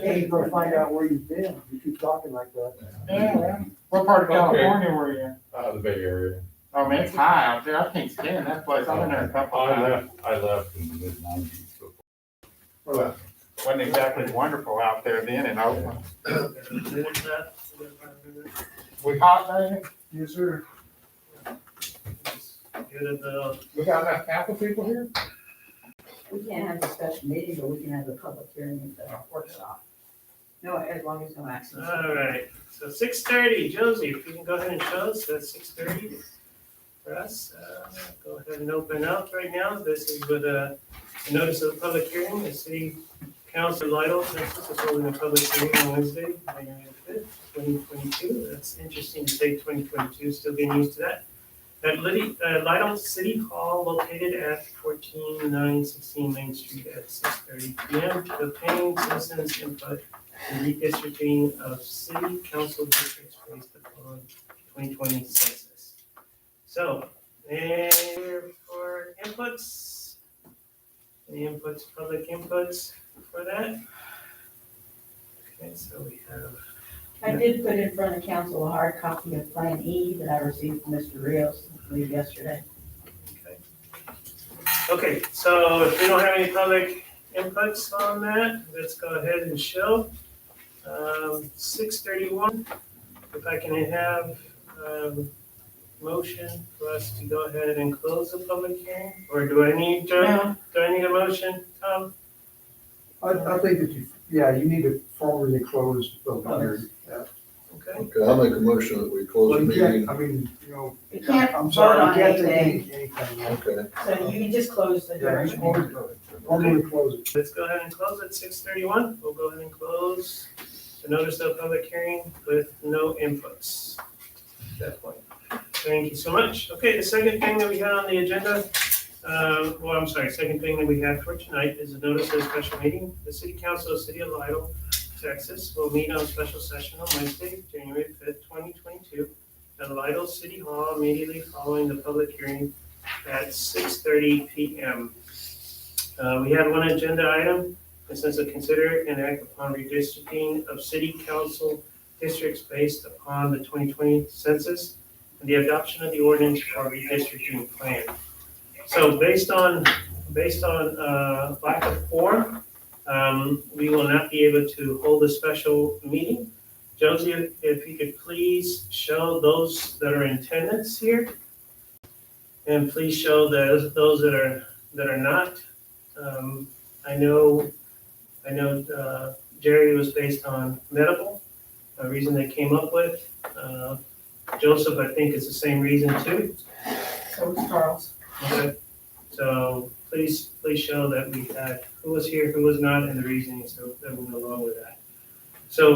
You're gonna find out where you've been. You keep talking like that. Yeah, what part of California were you in? The Bay Area. Oh man, it's high out there. I can't stand that place. I've been there a couple times. I left in the mid-90s. So. Well, wasn't exactly wonderful out there then in Oakland. We hot, man? Yes, sir. We got enough council people here? We can't have a special meeting, but we can have a public hearing at the workshop. No, as long as no action. All right, so 6:30, Josie, if you can go ahead and show us, that's 6:30 for us. Go ahead and open up right now. This is with a notice of public hearing. The city council Lytle, Texas is holding a public hearing on Wednesday, January 5th, 2022. That's interesting to say 2022, still getting used to that. At Lytle City Hall, located at 14916 Main Street at 6:30 PM to obtain citizens' input and redistricting of city council districts based upon 2020 census. So, and for inputs, any inputs, public inputs for that? Okay, so we have, I did put in front of council a hard copy of Plan E that I received from Mr. Rios, I believe yesterday. okay, so if we don't have any public inputs on that, let's go ahead and show. 6:31, if I can have motion for us to go ahead and close the public hearing, or do I need, do I need a motion, Tom? I think that you need to formally close the public hearing. Yeah. Okay, Okay, I'll make a motion that we close Well, the you can't, meeting. I mean, you know, You can't I'm vote sorry, on you can't take anything, anything. Okay, so you can just close the Yeah, just hearing. formally close it. let's go ahead and close at 6:31. We'll go ahead and close the notice of public hearing with no inputs at that point. Thank you so much. Okay, the second thing that we had on the agenda, second thing that we have for tonight is a notice of special meeting. The city council of the city of Lytle, Texas will meet on special session on Wednesday, January 5th, 2022 at Lytle City Hall immediately following the public hearing at 6:30 PM. We have one agenda item. This is to consider and act upon redistricting of city council districts based upon the 2020 census and the adoption of the ordinance for redistricting plan. So based on lack of quorum, we will not be able to hold a special meeting. Josie, if you could please show those that are in attendance here, and please show those that are not. I know Jerry was based on medical, a reason they came up with. Joseph, I think, is the same reason too. So is Charles. Okay, so please show that we had who was here, who was not, and the reasoning, so that we go along with that. So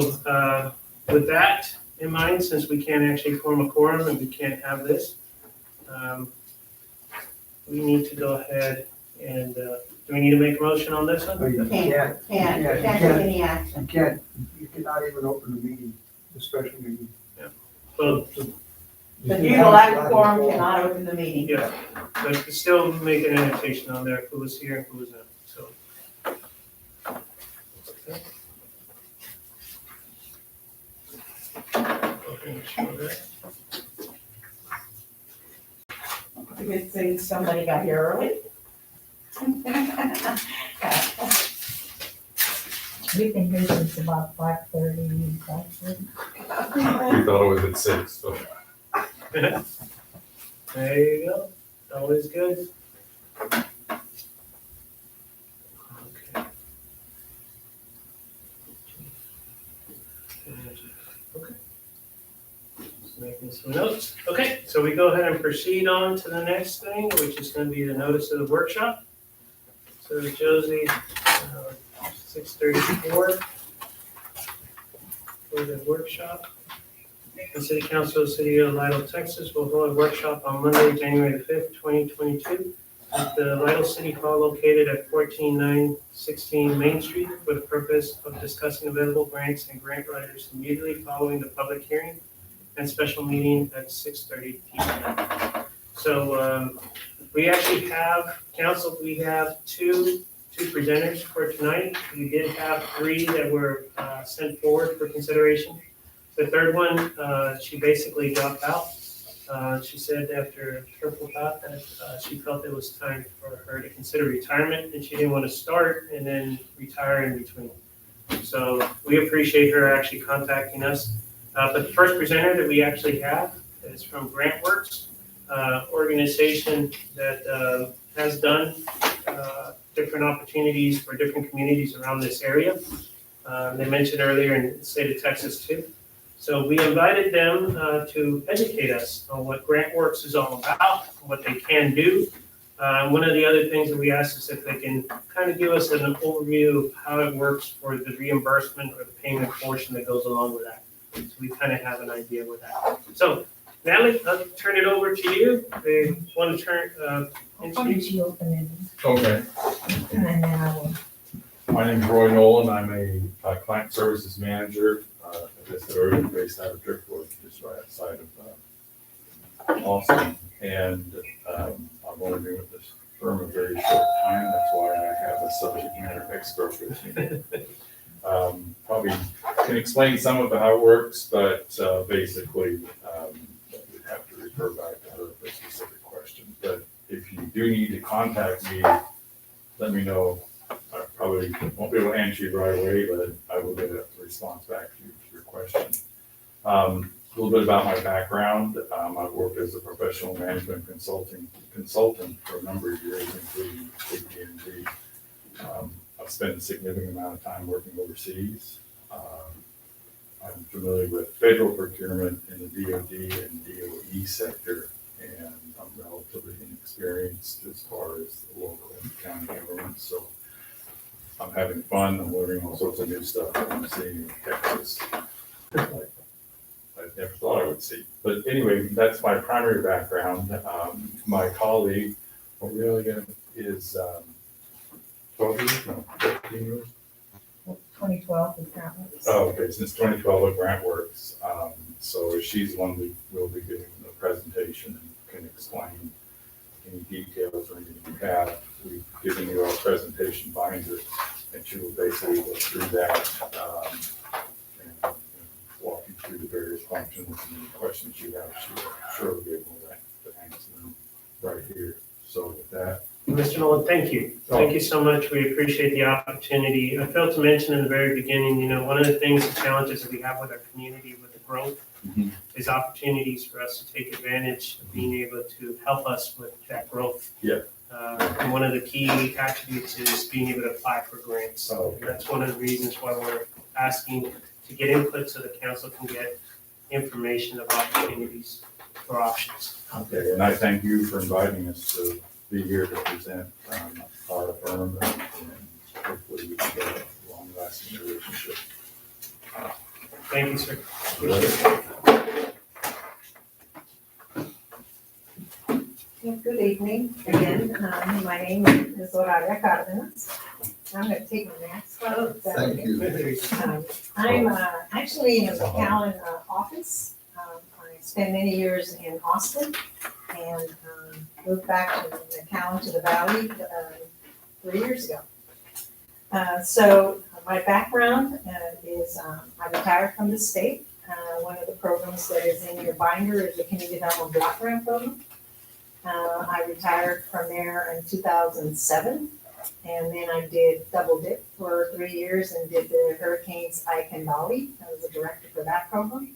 with that in mind, since we can't actually form a quorum and we can't have this, we need to go ahead and, do we need to make a motion on this one? No, you Can't take any action. You cannot even open the meeting, the special meeting. Well, The people who lack a quorum cannot open the meeting. yeah, but still make an annotation on there, who was here and who was not, so. Okay. Okay, show that. It's a good thing somebody got here early. We've been here since about 5:30. We thought it was at 6, so. There you go, always good. Okay. Okay. Just making some notes. Okay, so we go ahead and proceed on to the next thing, which is gonna be the notice of the workshop. So Josie, 6:34 for the workshop. The City Council of the City of Lytle, Texas will hold a workshop on Monday, January 5th, 2022 at the Lytle City Hall located at 14916 Main Street for the purpose of discussing available grants and grant writers immediately following the public hearing and special meeting at 6:30 PM. So we actually have, council, we have two two presenters for tonight. We did have three that were sent forward for consideration. The third one, she basically dropped out. She said after a careful thought that she felt it was time for her to consider retirement, and she didn't want to start and then retire in between. So we appreciate her actually contacting us. But the first presenter that we actually have is from GrantWorks, organization that has done different opportunities for different communities around this area. They mentioned earlier in the state of Texas too. So we invited them to educate us on what GrantWorks is all about, what they can do. One of the other things that we asked is if they can kind of give us an overview of how it works for the reimbursement or the payment portion that goes along with that. So we kind of have an idea with that. So Natalie, I'll turn it over to you. They want to turn, Why don't introduce you open it, Okay, and then I will. my name's Roy Nolan. I'm a client services manager, as I said earlier, based out of Driftwood, just right outside of Austin. And I've only been with this firm a very short time. That's why I have a subject matter expert with me. Probably can explain some of how it works, but basically, we'd have to refer back to her for specific questions. But if you do need to contact me, let me know. I probably won't be able to answer you right away, but I will get a response back to your question. A little bit about my background. I've worked as a professional management consultant for a number of years, including KPMG. I've spent a significant amount of time working overseas. I'm familiar with federal procurement in the DoD and DOE sector, and I'm relatively inexperienced as far as the local and county governments. So I'm having fun. I'm learning all sorts of new stuff that I'm seeing in Texas, like I never thought I would see. But anyway, that's my primary background. My colleague, is 12 years, no, 15 years. 2012 is that one. Oh, okay, since 2012 at GrantWorks. So she's the one we will be giving the presentation and can explain any details or anything you have. We've given you our presentation binder, and she will basically go through that and walk you through the various functions and any questions you have. She will surely be able to answer them right here. So with that. Mr. Nolan, thank you. Thank you so much. We appreciate the opportunity. I failed to mention in the very beginning, one of the things, the challenges that we have with our community with the growth is opportunities for us to take advantage of being able to help us with that growth. Yeah. And one of the key attributes is being able to apply for grants. Oh, And that's one of the reasons why we're asking to get input so the council can get information of opportunities for options. Okay, and I thank you for inviting us to be here to present our firm and hopefully we can get a long-lasting relationship. Thank you, sir. Appreciate it. Yeah, good evening again. My name is Oralia Cardenas. I'm going to take my mask off. Thank you. I'm actually in the McAllen office. I spent many years in Austin and moved back to McAllen to the Valley 3 years ago. So my background is I retired from the state. One of the programs that is in your binder is the Community Development Block Grant Program. I retired from there in 2007, and then I did double dip for 3 years and did the Hurricanes Ike and Dolly. I was a director for that program.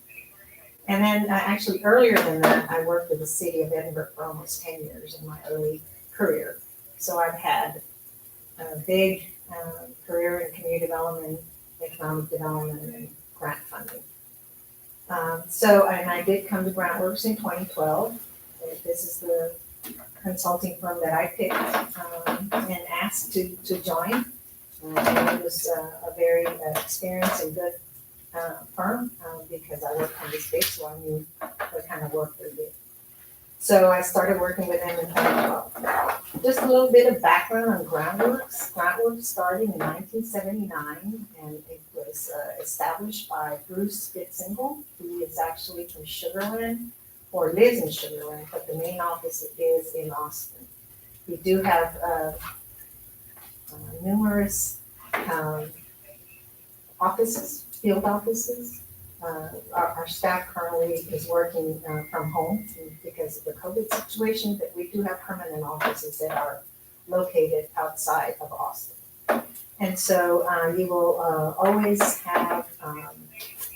And then actually earlier than that, I worked with the city of Edinburgh for almost 10 years in my early career. So I've had a big career in community development, economic development, and grant funding. And I did come to GrantWorks in 2012. This is the consulting firm that I picked and asked to join. And it was a very experienced and good firm because I worked in the state, so I knew what kind of work they did. So I started working with them in 2012. Just a little bit of background on GrantWorks. GrantWorks started in 1979, and it was established by Bruce Spitzingle, who is actually from Sugar Land, or lives in Sugar Land, but the main office is in Austin. We do have numerous offices, field offices. Our staff currently is working from home because of the COVID situation, but we do have permanent offices that are located outside of Austin. And so you will always have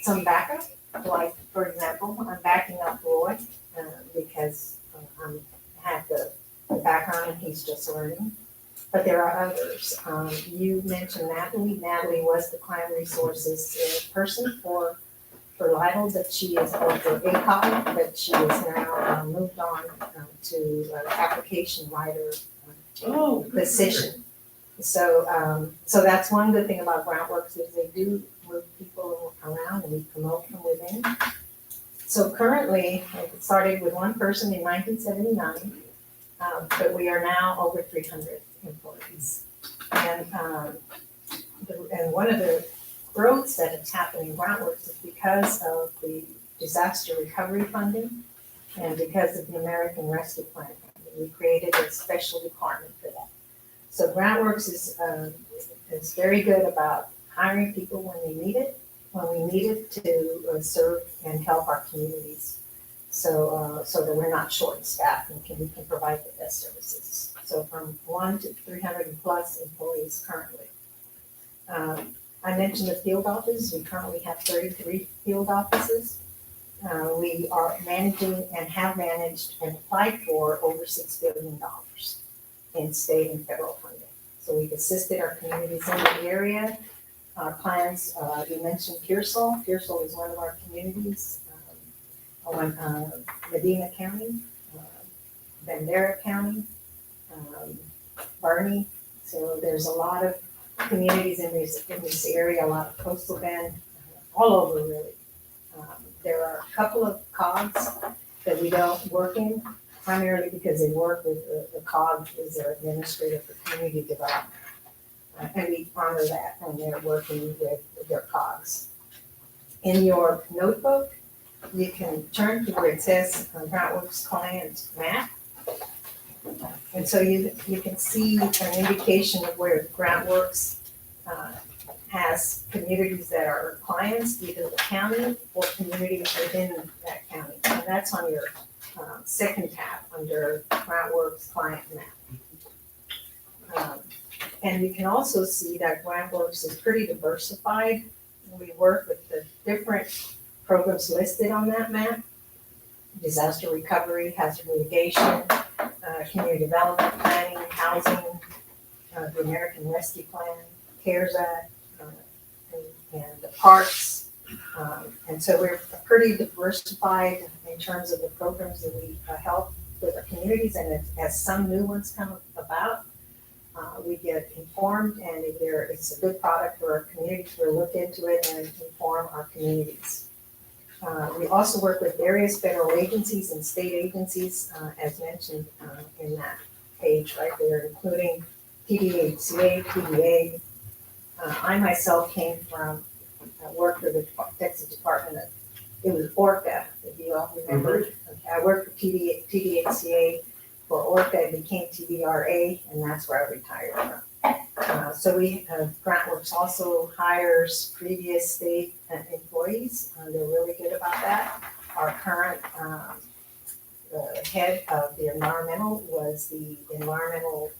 some backup, like, for example, I'm backing up Roy because I have the background and he's just learning. But there are others. You mentioned Natalie. Natalie was the client resources person for Lidl, but she is, or for ACOG, but she is now moved on to application writer Oh, position. So, so that's one good thing about GrantWorks is they do move people around and we promote from within. So currently, it started with one person in 1979, but we are now over 300 employees. And one of the growths that has happened in GrantWorks is because of the disaster recovery funding and because of the American Rescue Plan. We created a special department for that. So GrantWorks is very good about hiring people when they need it, to serve and help our communities. So that we're not short-staffed and we can provide the best services. So from 1 to 300 plus employees currently. I mentioned the field office. We currently have 33 field offices. We are managing and have managed and applied for over $6 billion in state and federal funding. So we've assisted our communities in the area. Our plans, you mentioned Pearsall. Pearsall is one of our communities on Medina County, Bandera County, Barney. So there's a lot of communities in this area, a lot of coastal bend, all over really. There are a couple of COGs that we don't work in, primarily because they work with the COG as their administrator for community development. And we honor that when they're working with their COGs. In your notebook, you can turn to where it says GrantWorks client map. And so you can see an indication of where GrantWorks has communities that are clients, either the county or communities within that county. And that's on your second tab under GrantWorks client map. And you can also see that GrantWorks is pretty diversified. We work with the different programs listed on that map: disaster recovery, hazard mitigation, community development planning, housing, the American Rescue Plan, CARES Act, and the parks. And so we're pretty diversified in terms of the programs that we help with our communities. And as some new ones come about, we get informed, and if it's a good product for our communities, we'll look into it and inform our communities. We also work with various federal agencies and state agencies, as mentioned in that page right there, including TDHCA, TDA. I myself came from, worked for the Texas Department of, it was ORCA, if you all remember. Okay, I worked for TDHCA for ORCA, and became TDRA, and that's where I retired from. So GrantWorks also hires previous state employees. They're really good about that. Our current head of the environmental was the environmental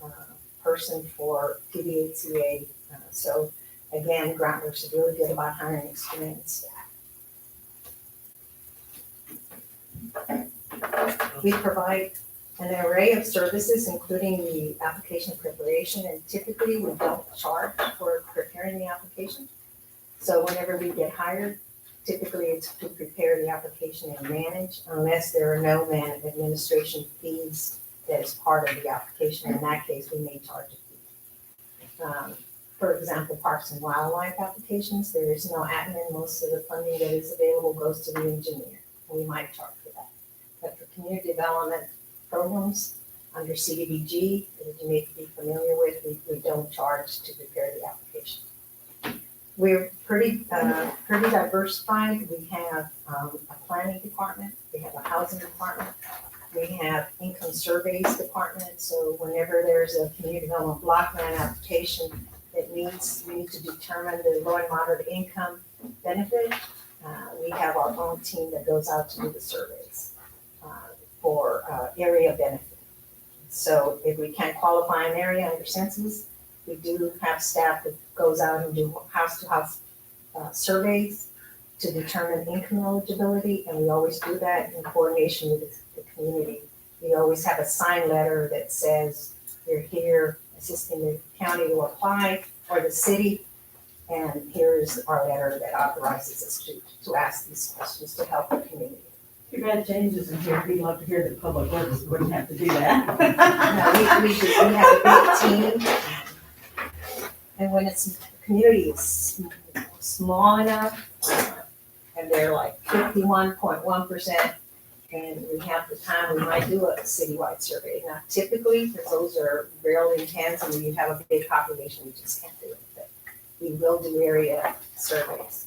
person for TDHCA. So again, GrantWorks is really good about hiring experienced staff. We provide an array of services, including the application preparation, and typically we don't charge for preparing the application. So whenever we get hired, typically it's to prepare the application and manage, unless there are no administration fees that is part of the application. In that case, we may charge a fee. For example, parks and wildlife applications, there is no admin. Most of the funding that is available goes to the engineer. We might charge for that. But for community development programs under CDBG, that you may be familiar with, we don't charge to prepare the application. We're pretty diversified. We have a planning department, we have a housing department, We have income surveys department, so whenever there's a community development block grant application that needs, we need to determine the low and moderate income benefit, we have our own team that goes out to do the surveys for area benefit. So if we can't qualify an area under census, we do have staff that goes out and do house-to-house surveys to determine income eligibility, and we always do that in coordination with the community. We always have a sign letter that says, you're here assisting the county to apply, or the city, and here's our letter that authorizes us to ask these questions to help the community. Too bad James isn't here, he'd love to hear the public works, wouldn't have to do that. No, we have a big team, and when it's, the community is small enough, and they're like 51.1%, and we have the time, we might do a citywide survey. Now typically, because those are rarely intense, and when you have a big population, we just can't do it, but we will do area surveys.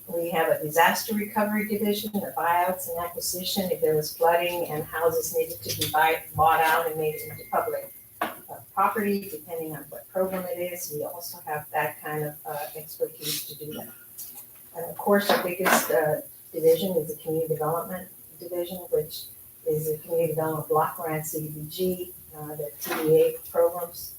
We have a disaster recovery division, the buyouts and acquisition, if there was flooding and houses needed to be bought out and made into public property, depending on what program it is, we also have that kind of expertise to do that. And of course, our biggest division is the community development division, which is the community development block grant, CDBG, the TDA programs.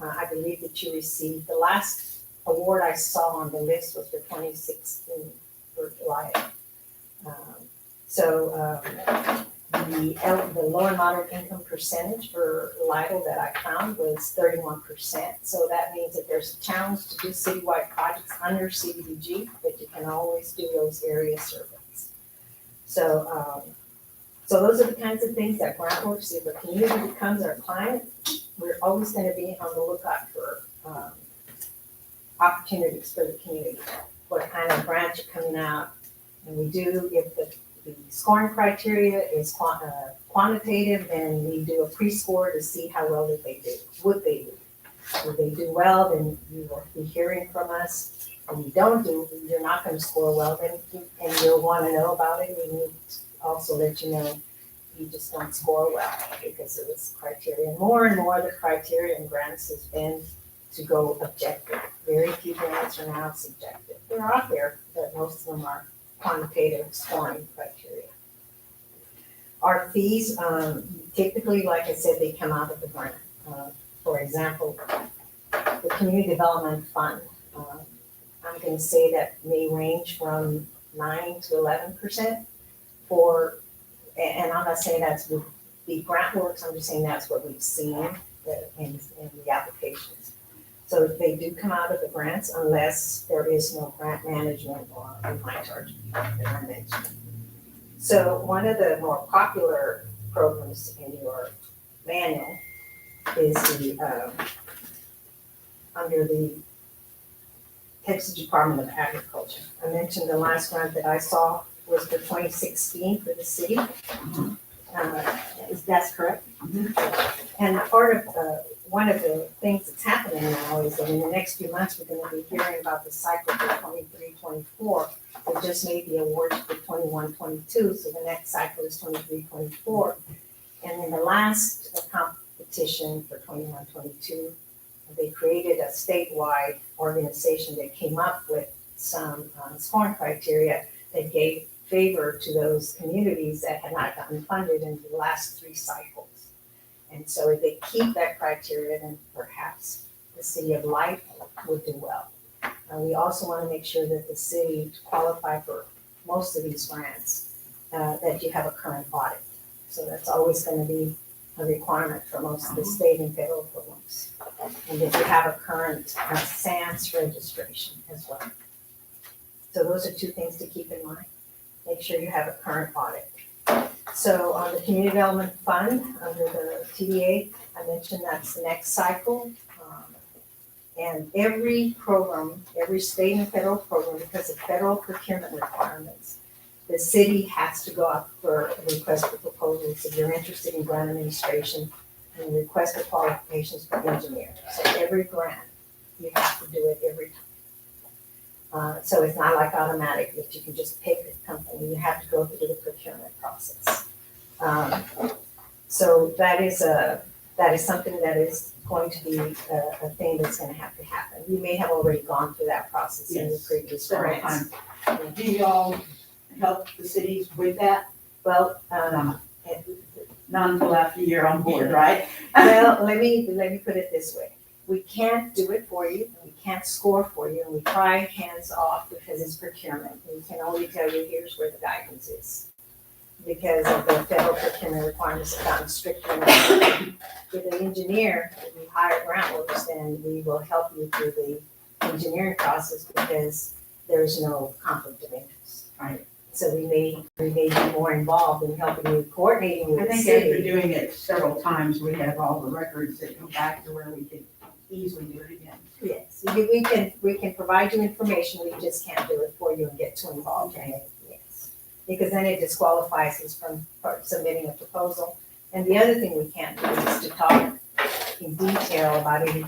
I believe that you received, the last award I saw on the list was for 2016 for July. The low and moderate income percentage for Lytle that I found was 31%. So that means that there's a challenge to do citywide projects under CDBG, but you can always do those area surveys. So those are the kinds of things that GrantWorks, if a community becomes our client, we're always going to be on the lookout for opportunities for the community, what kind of grants are coming out. And we do, if the scoring criteria is quantitative, then we do a pre-score to see how well that they do. Would they do? If they do well, then you will be hearing from us. If you don't do, you're not going to score well, then and you'll want to know about it. We need to also let you know you just don't score well because of this criteria. And more the criteria in grants has been to go objective. Very few grants are now subjective. They're out there, but most of them are quantitative scoring criteria. Our fees, typically, like I said, they come out of the grant. For example, the Community Development Fund, I'm going to say that may range from 9 to 11% for, and I'm not saying that's would be GrantWorks, I'm just saying that's what we've seen in the applications. So they do come out of the grants unless there is no grant management or high charge that I mentioned. So one of the more popular programs in your manual is the under the Texas Department of Agriculture. I mentioned the last grant that I saw was for 2016 for the city. That's correct? Mm-hmm. And part of one of the things that's happening now is that in the next few months, we're going to be hearing about the cycle for 23-24. We just made the awards for 21-22, so the next cycle is 23-24. And in the last competition for 21-22, they created a statewide organization that came up with some scoring criteria that gave favor to those communities that had not gotten funded in the last 3 cycles. And so if they keep that criteria, then perhaps the city of Lytle would do well. We also want to make sure that the city, to qualify for most of these grants, that you have a current audit. So that's always going to be a requirement for most of the state and federal programs. And that you have a current SANS registration as well. So those are 2 things to keep in mind. Make sure you have a current audit. So on the Community Development Fund, under the TDA, I mentioned that's the next cycle. And every program, every state and federal program, because of federal procurement requirements, the city has to go out for a request for proposals if you're interested in grant administration and request for qualifications for engineers. So every grant, you have to do it every time. So it's not like automatic that you can just pick a company. You have to go through the procurement process. So that is something that is going to be a thing that's gonna have to happen. You may have already gone through that process in the Yes, previous several grants. Do y'all help the cities with that? Well, Not until after you're on board, right? well, let me put it this way. We can't do it for you, we can't score for you, and we try hands off because it's procurement. We can only tell you, here's where the guidance is. Because of the federal procurement requirements have gotten stricter. With an engineer, if you hire groundworks, then we will help you through the engineering process because there's no conflict of interest. Right. So we may be more involved in helping you coordinating with I the think after city. doing it several times, we have all the records that go back to where we could easily do it again. Yes, we can provide you information, we just can't do it for you and get too involved in it, yes. Because then it disqualifies us from submitting a proposal. And the other thing we can't do is to talk in detail about anything.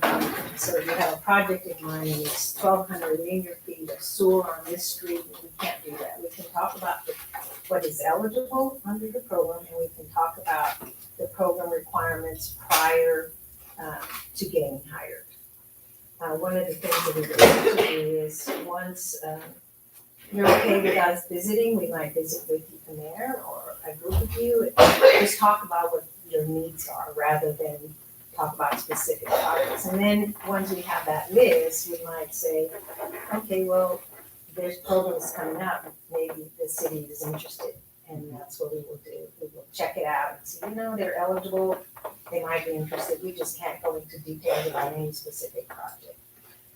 So if you have a project in mind and it's 1,200 linear feet of sewer on this street, we can't do that. We can talk about what is eligible under the program, and we can talk about the program requirements prior to getting hired. One of the things that we would like to do is once you're okay with us visiting, we might visit with you from there or a group of you. Just talk about what your needs are rather than talk about specific projects. And then once we have that list, we might say, okay, well, there's programs coming up, maybe the city is interested. And that's what we will do. We will check it out and see, they're eligible, they might be interested. We just can't go into details about any specific project.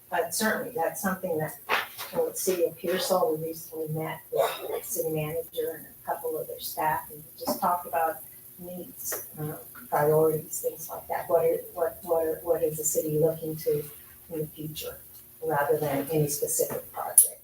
But certainly, that's something that, the city of Pearsall, we recently met with the city manager and a couple of their staff and just talked about needs, priorities, things like that. What is the city looking to in the future, rather than any specific project?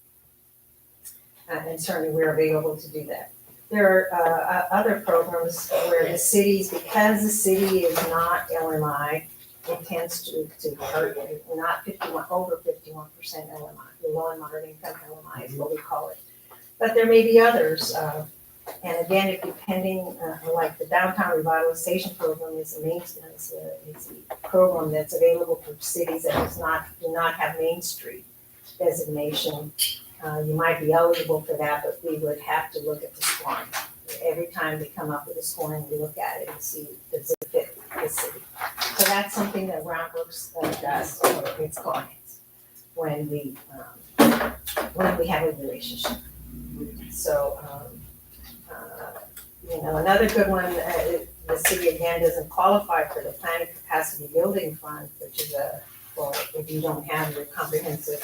And certainly, we're available to do that. There are other programs where the cities, because the city is not LMI, it tends to hurt, not over 51% LMI, the low and moderate income LMI is what we call it. But there may be others, and again, if depending, like the downtown revitalization program is a program that's available for cities that do not have Main Street designation. You might be eligible for that, but we would have to look at the scoring. Every time they come up with a scoring, we look at it and see, does it fit the city? So that's something that Groundworks does for its clients when we have a relationship. So, another good one, the city again doesn't qualify for the planning capacity building fund, which is if you don't have your comprehensive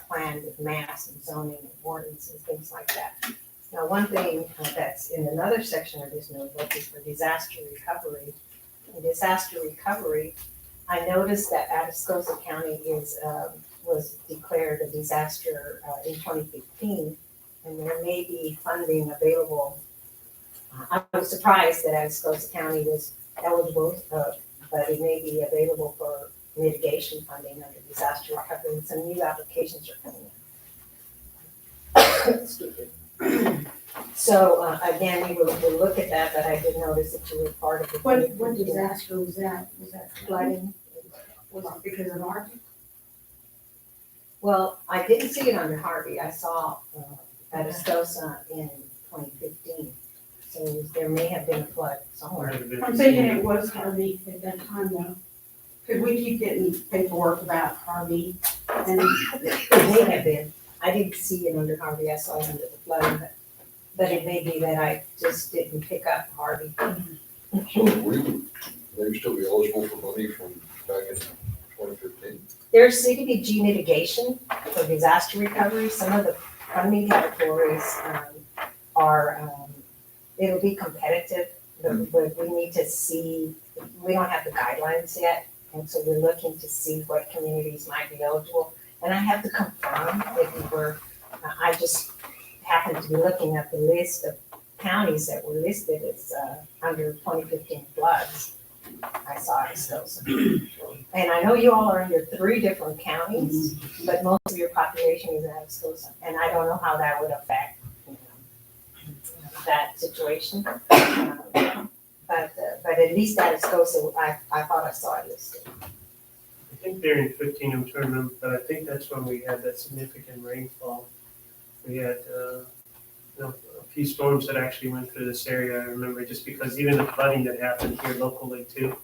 plan with maps and zoning and ordinance and things like that. Now, one thing that's in another section of this notebook is for disaster recovery. In disaster recovery, I noticed that Atascosa County was declared a disaster in 2015, and there may be funding available. I was surprised that Atascosa County was eligible, but it may be available for mitigation funding under disaster recovery, and some new applications are coming in. Excuse me. So, again, we will look at that, but I did notice that you were part of the. What disaster was that? Was that flooding? Was it because of Arctic? Well, I didn't see it under Harvey. I saw Atascosa in 2015. So there may have been a flood somewhere. I'm thinking it was Harvey at that time though. Cause we keep getting paperwork about Harvey and It may have been. I didn't see it under Harvey. I saw it under the flooding, but it may be that I just didn't pick up Harvey. So we would maybe still be eligible for money from back in 2015. There's CDBG mitigation for disaster recovery. Some of the funding categories are, it'll be competitive, but we need to see, we don't have the guidelines yet. And so we're looking to see what communities might be eligible. And I have to confirm if we were, I just happened to be looking at the list of counties that were listed as under 2015 floods. I saw Atascosa. And I know you all are under 3 different counties, but most of your population is in Atascosa. And I don't know how that would affect that situation. But at least at Escosa, I thought I saw it listed. I think they're in 15, I'm trying to remember, but I think that's when we had that significant rainfall. We had, a few storms that actually went through this area, I remember, just because even the flooding that happened here locally too.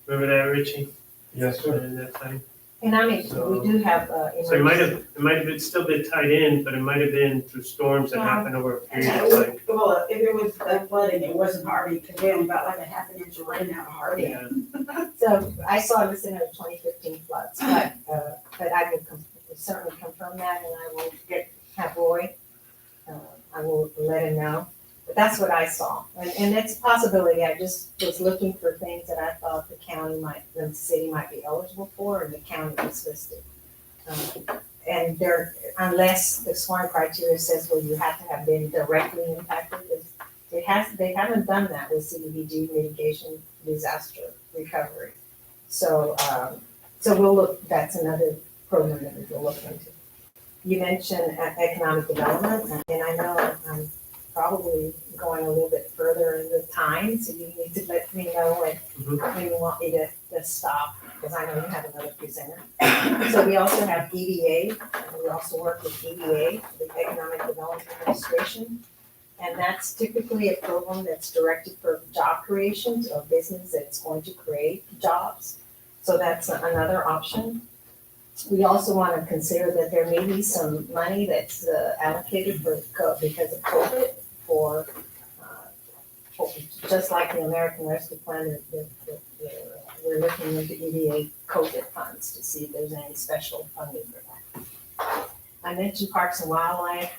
Remember that, Richie? Yes, In that time? And I mean, we do have, So it might have been still been tied in, but it might have been through storms that happened over a period of time. Well, if it was flooding, it wasn't Harvey, because we only got like a half an inch of rain out of Harvey. Yeah, So I saw it listed under 2015 floods, but I can certainly confirm that, and I will have Roy, I will let him know. But that's what I saw, and it's a possibility. I just was looking for things that I thought the city might be eligible for, and the county was listed. And unless the SWRM criteria says, well, you have to have been directly impacted, they haven't done that with CDBG mitigation disaster recovery. So, we'll look, that's another program that we will look into. You mentioned economic development, and I know I'm probably going a little bit further in the time, so you need to let me know when you want me to stop, because I know you have another presenter. So we also have EDA, and we also work with EDA, the Economic Development Administration. And that's typically a program that's directed for job creation, so a business that's going to create jobs. So that's another option. We also want to consider that there may be some money that's allocated because of COVID for just like the American Rescue Plan, we're looking into EDA COVID funds to see if there's any special funding for that. I mentioned Parks and Wildlife.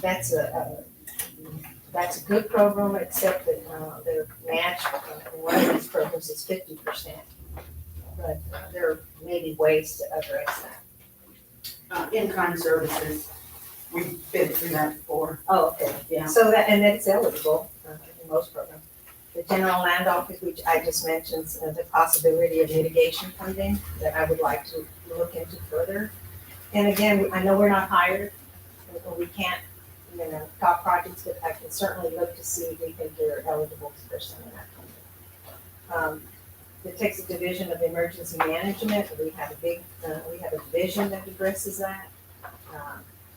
That's a good program, except that their match in one of these programs is 50%. But there may be ways to address that. In-kind services, we've been through that before. Oh, okay. Yeah. So that's eligible in most programs. The general land office, which I just mentioned, the possibility of mitigation funding that I would like to look into further. And again, I know we're not hired, and we can't, top projects, but I can certainly look to see if we think they're eligible for some of that funding. The Texas Division of Emergency Management, we have a division that addresses that.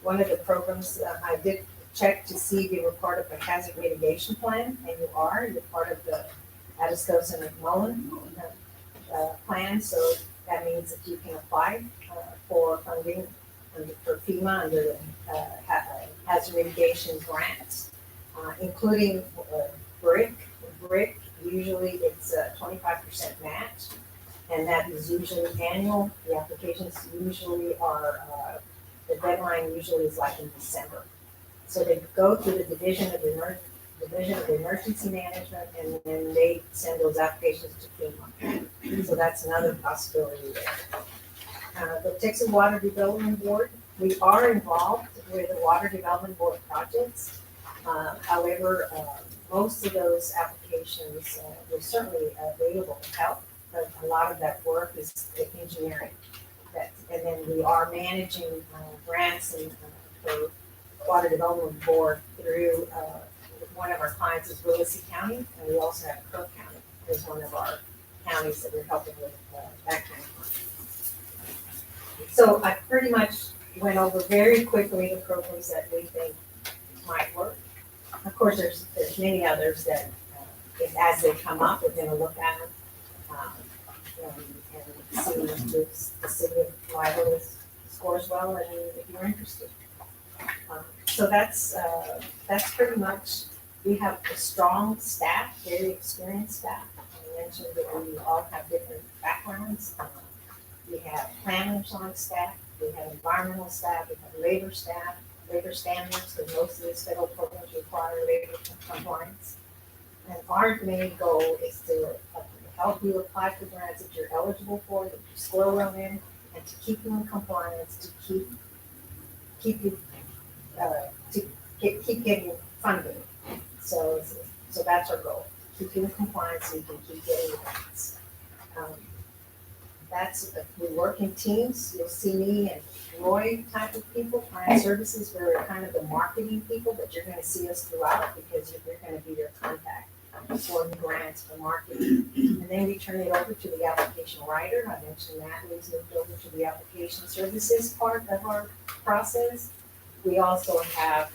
One of the programs, I did check to see if you were part of a hazard mitigation plan, and you are. You're part of the Atascosa and McMullen plan, so that means that you can apply for funding for FEMA under the hazard mitigation grants, including BRIC. BRIC, usually it's a 25% match, and that is usually annual. The applications usually are, the deadline usually is like in December. So they go through the Division of Emergency Management, and then they send those applications to FEMA. So that's another possibility there. The Texas Water Development Board, we are involved with the Water Development Board projects. However, most of those applications, we're certainly available to help, but a lot of that work is engineering. And then we are managing grants and for Water Development Board through one of our clients is Willacy County, and we also have Cook County as one of our counties that we're helping with that kind of money. So I pretty much went over very quickly the programs that we think might work. Of course, there's many others that, as they come up, we're going to look at them and see if the city of Lido scores well, and if you're interested. So that's pretty much. We have a strong staff, very experienced staff. I mentioned that we all have different backgrounds. We have planners on staff. We have environmental staff. We have labor staff. Labor standards, because most of these federal programs require labor compliance. And our main goal is to help you apply for grants that you're eligible for, that you score well in, and to keep you in compliance, to keep you keep getting funding. So that's our goal. Keep you in compliance so you can keep getting grants. that's, we work in teams. You'll see me and Roy type of people, client services, we're kind of the marketing people, but you're gonna see us throughout because we're gonna be your contact for the grants, for marketing. And then we turn it over to the application writer. I mentioned Natalie's moved over to the application services part of our process. We also have,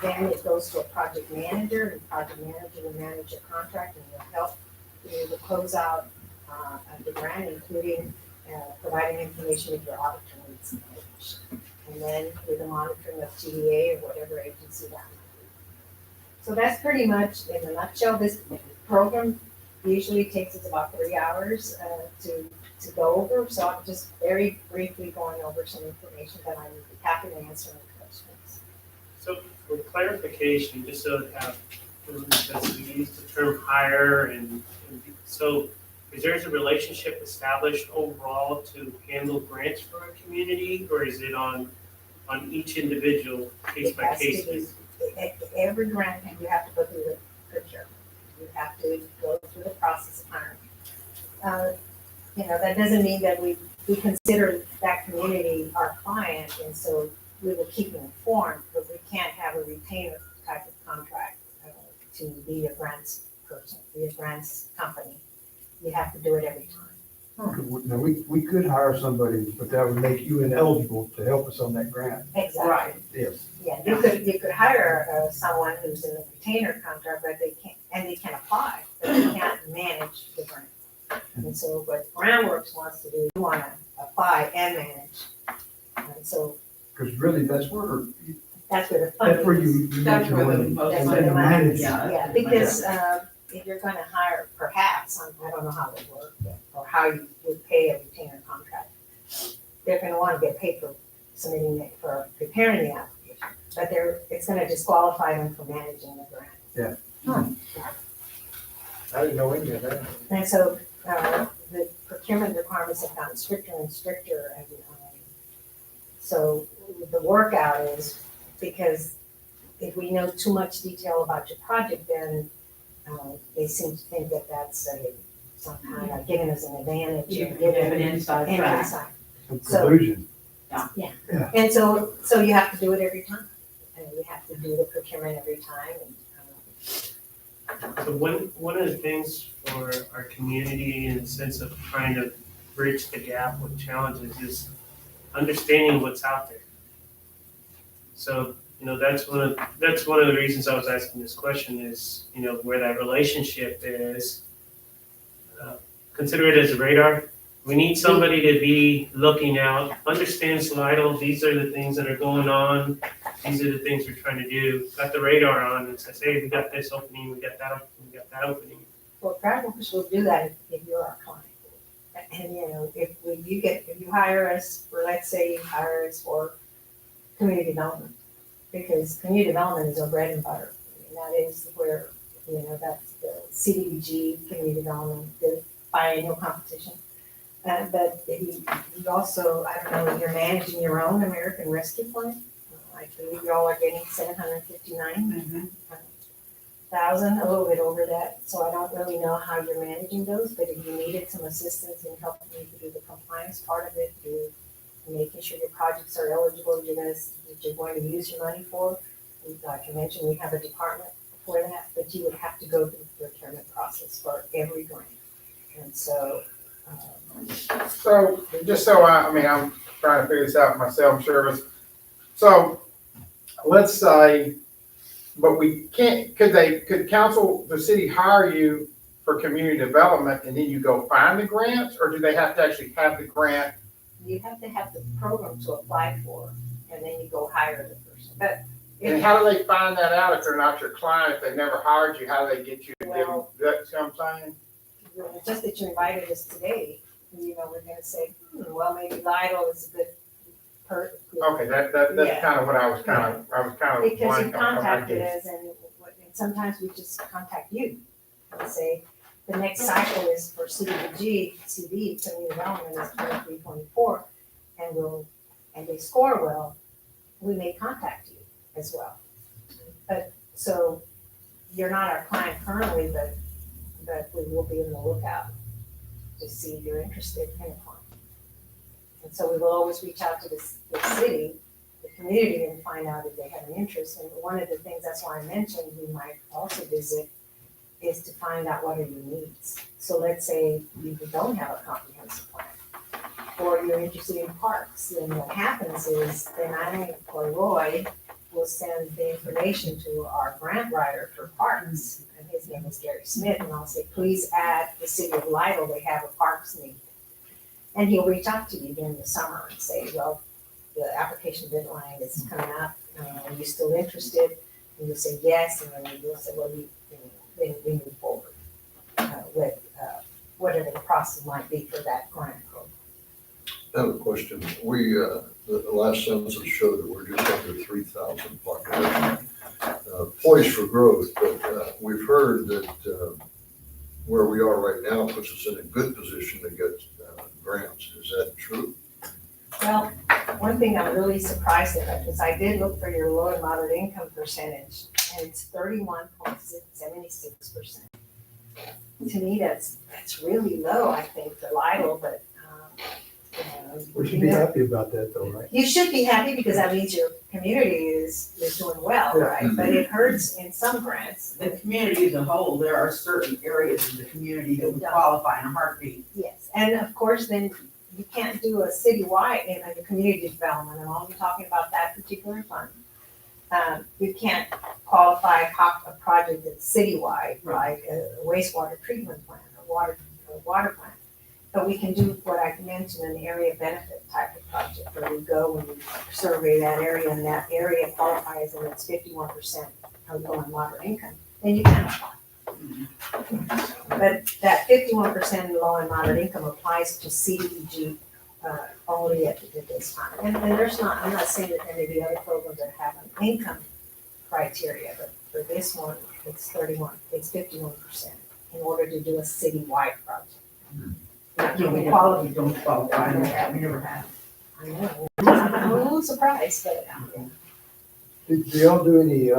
then it goes to a project manager, and project manager will manage a contract and will help you to close out of the grant, including providing information if your auditor needs information. And then with the monitoring of TDA or whatever agency that might be. So that's pretty much in a nutshell. This program usually takes us about 3 hours to go over. So I'm just very briefly going over some information that I'm happy to answer any questions. So for clarification, just so to have, because we use the term hire and so is there a relationship established overall to handle grants for our community, or is it on each individual case by case? It has to be, every grant, you have to go through the procurement. You have to go through the process of hiring. That doesn't mean that we consider that community our client, and so we will keep them informed, but we can't have a retainer type of contract to be a grants person, be a grants company. You have to do it every time. Now, we could hire somebody, but that would make you ineligible to help us on that grant. Exactly. Yes. Yeah, you could hire someone who's in a retainer contract, but they can apply, but they can't manage the grant. And so what GrantWorks wants to do, you want to apply and manage. And so Because really, that's where that's where the funding That's where is. you make That's your where the money. most And money then is. manage. Yeah, because if you're gonna hire, perhaps, I don't know how it would work, or how you would pay a retainer contract. They're gonna wanna get paid for submitting it, for preparing the application, but it's gonna disqualify them from managing the grant. I didn't know any of that. And so, the procurement requirements have gotten stricter and stricter, and, so the workout is, because if we know too much detail about your project, then, they seem to think that that's some kind of giving us an advantage. You or can giving have an inside an track. insight. Some So- collusion. And so you have to do it every time, and you have to do the procurement every time, and, So one of the things for our community in the sense of trying to bridge the gap with challenges is understanding what's out there. So, that's one of the reasons I was asking this question is, where that relationship is. Consider it as a radar. We need somebody to be looking out, understand Slidell, these are the things that are going on, these are the things we're trying to do. Got the radar on and says, hey, we got this opening, we got that opening, we got that opening. well, GrantWorks will do that if you're our client. And, if you hire us, or let's say you hire us for community development, because community development is our bread and butter. And that is where, that's the CDBG, community development, the biennial competition. But if you also, I don't know, you're managing your own American Rescue Plan. I believe y'all are getting 759,000, a little bit over that. So I don't really know how you're managing those, but if you needed some assistance in helping you to do the compliance part of it, making sure your projects are eligible, that you're going to use your money for. Like I mentioned, we have a department for that, but you would have to go through the procurement process for every grant. And so, So, just so I'm trying to figure this out myself, service. So, let's say, but we can't, could council, the city hire you for community development and then you go find the grants, or do they have to actually have the grant? you have to have the program to apply for, and then you go hire the person. But And how do they find that out if they're not your client, if they never hired you, how do they get you to give them, Well- that's what I'm saying? just that you invited us today, we're gonna say, well, maybe Lidle is a good Okay, that's Yeah. kind of what I was kind of because you blank on. contacted us, and sometimes we just contact you and say, the next cycle is for CDBG, community development is 23, 24, and they score well, we may contact you as well. But, so, you're not our client currently, but we will be in the lookout. to see if you're interested in applying. And so we will always reach out to the city, the community, and find out if they have an interest. And one of the things, that's why I mentioned we might also visit, is to find out what are your needs. So let's say you don't have a comprehensive plan, or you're interested in parks, then what happens is, then I, or Roy, will send the information to our grant writer for parks, and his name is Gary Smith, and I'll say, please add the city of Lidle, they have a parks need. And he'll reach out to you during the summer and say, well, the application deadline is coming up, are you still interested? And you'll say yes, and then you'll say, well, then we move forward with whatever the process might be for that grant program. I have a question. We, the last census showed that we're just under 3,000 population, poised for growth, but we've heard that where we are right now puts us in a good position to get grants. Is that true? Well, one thing I'm really surprised at, because I did look for your low and moderate income percentage, and it's 31.76%. To me, that's really low, I think, for Lidle, but, We should be happy about that though, right? you should be happy because that means your community is doing well, Yeah. right? But it hurts in some grants. The community as a whole, there are certain areas of the community that would qualify in a heartbeat. Yes, and of course, then you can't do a citywide, in a community development, I'm only talking about that particular fund. You can't qualify a project that's citywide, like a wastewater treatment plant, a water plant. But we can do what I mentioned, an area benefit type of project, where we go and we survey that area, and that area qualifies, and it's 51% of low and moderate income, then you can apply. But that 51% low and moderate income applies to CDBG only at this time. And there's not, I'm not saying that any of the other programs that have an income criteria, but for this one, it's 51% in order to do a citywide project. Now, We you qualify. don't qualify, we never have. I know, I'm a little surprised, but Do y'all do any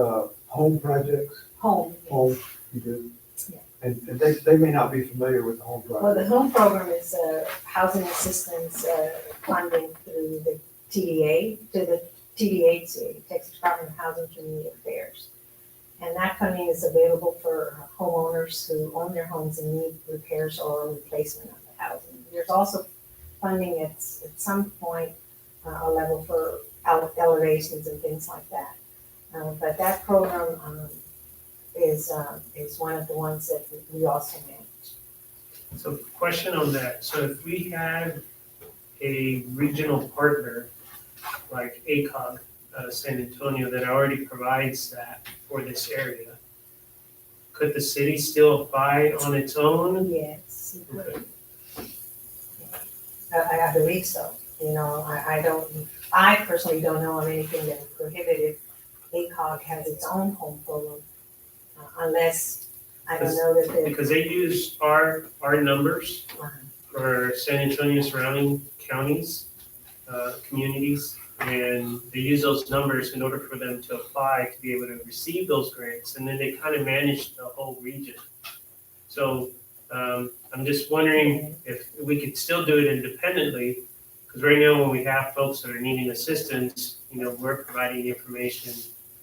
home projects? home. Home, you do? Yeah. And they may not be familiar with the home Well, project. the home program is housing assistance funding through the TDA, to the TDHC, Texas Department of Housing and Community Affairs. And that funding is available for homeowners who own their homes and need repairs or replacement of the housing. There's also funding at some point, a level for elevations and things like that. But that program is one of the ones that we also manage. So question on that, so if we had a regional partner like ACOG, San Antonio, that already provides that for this area, could the city still apply on its own? Yes, it would. I believe so. You know, I personally don't know of anything that would prohibit if ACOG has its own home program, unless, I don't know that they. Because they use our numbers for San Antonio surrounding counties, communities, and they use those numbers in order for them to apply to be able to receive those grants, and then they kind of manage the whole region. So I'm just wondering if we could still do it independently, because right now when we have folks that are needing assistance, you know, we're providing the information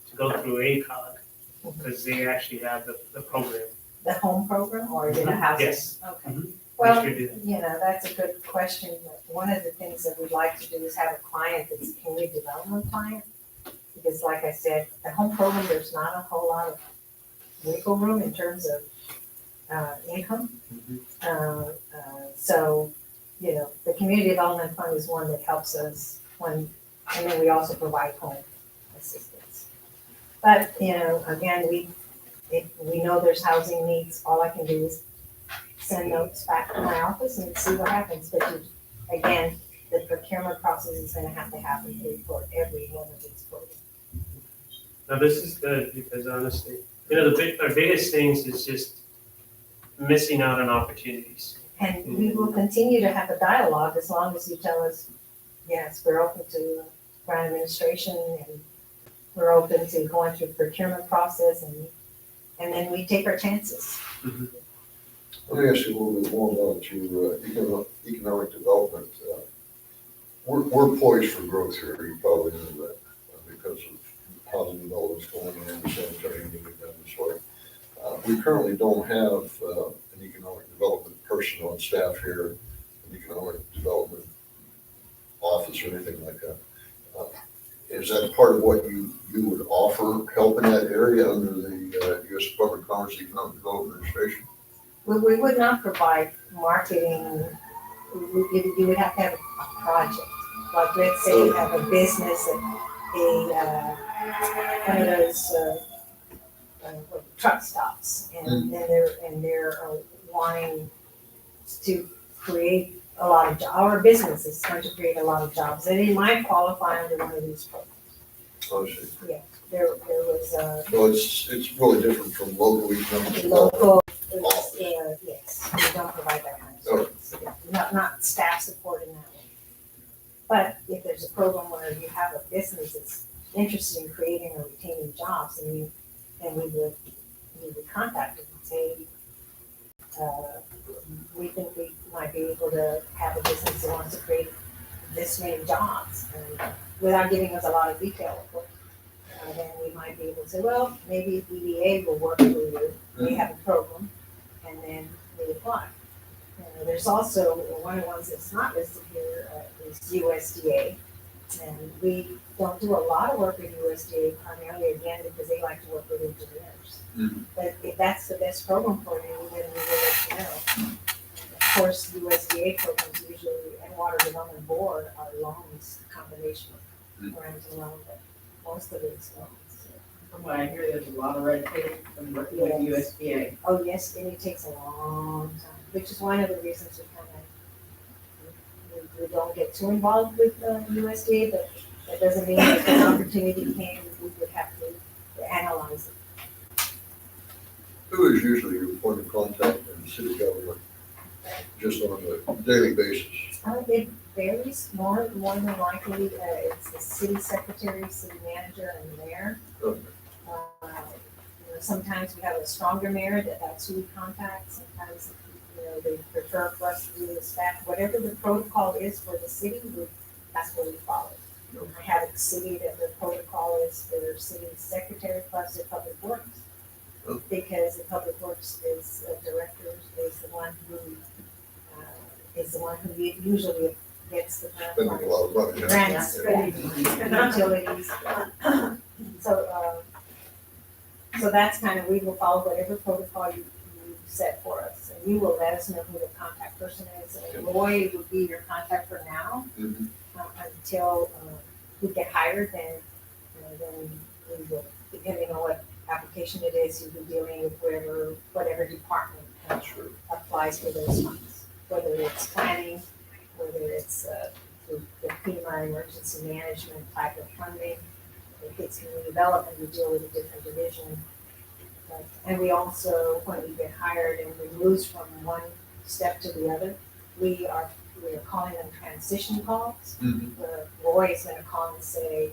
to go through ACOG, because they actually have the program. The home program, or is it a housing? Yes. Okay. Mhm. Well, We sure do. you know, that's a good question. But one of the things that we'd like to do is have a client that's a community development client. Because like I said, the home program, there's not a whole lot of wiggle room in terms of income. So, you know, the community development fund is one that helps us and then we also provide home assistance. But, you know, again, if we know there's housing needs, all I can do is send notes back to my office and see what happens. But again, the procurement process is gonna have to happen for every one of these programs. Now, this is good, because honestly, you know, our biggest things is just missing out on opportunities. And we will continue to have a dialogue as long as you tell us, yes, we're open to grant administration and we're open to going through the procurement process and then we take our chances. Let me ask you a little bit more about your economic development. We're poised for growth here, you probably know that, because of housing developments going in, sanitary moving down this way. We currently don't have an economic development person on staff here, an economic development office or anything like that. Is that part of what you would offer, help in that area under the U.S. Department of Commerce Economic Development Administration? We would not provide marketing, you would have to have a project. Like, let's say you have a business, one of those, truck stops, and they're wanting to create a lot of, our business is trying to create a lot of jobs, and it might qualify under one of these programs. Oh, I see. There was a So it's really different from local economic development. local, yes, we don't provide that kind of service, not staff support in that way. But if there's a program where you have a business that's interested in creating or retaining jobs, then we would contact them and say, we think we might be able to have a business that wants to create this many jobs, and without giving us a lot of detail, of course. Then we might be able to say, well, maybe EDA will work for you, we have a program, and then we apply. There's also, one of the ones that's not listed here is USDA, and we don't do a lot of work with USDA, primarily again because they like to work with engineers. Mhm. But if that's the best program for you, then we will let you know. Of course, USDA programs usually, and Water Development Board are loans, combination of grants and loans, but most of it is loans. From what I hear, there's a lot of red tape from working with Yes. USDA. Oh, yes, and it takes a long time, which is one of the reasons we don't get too involved with USDA, but that doesn't mean if an opportunity came, we would have to analyze it. Who is usually your point of contact in the city government, just on a daily basis? It varies more than likely, it's the city secretary, city manager, and the mayor. Okay. Sometimes we have a stronger mayor that's who we contact, sometimes, they prefer for us to do the staff, whatever the protocol is for the city, that's what we follow. I have a city that the protocol is their city secretary plus their public works. Because the public works is director is the one who usually gets the Spending a lot of money. grants, utilities. So that's kind of, we will follow whatever protocol you set for us, and you will let us know who the contact person is, and Roy would be your contact for now, Mhm. until we get hired, then we will, depending on what application it is, you'll be dealing with whatever department Sure. applies for those funds, whether it's planning, whether it's the FEMA emergency management type of funding. If it's community development, we deal with a different division. And we also, when we get hired and we move from one step to the other, we are calling them transition calls. Mhm. Where Roy is gonna call and say,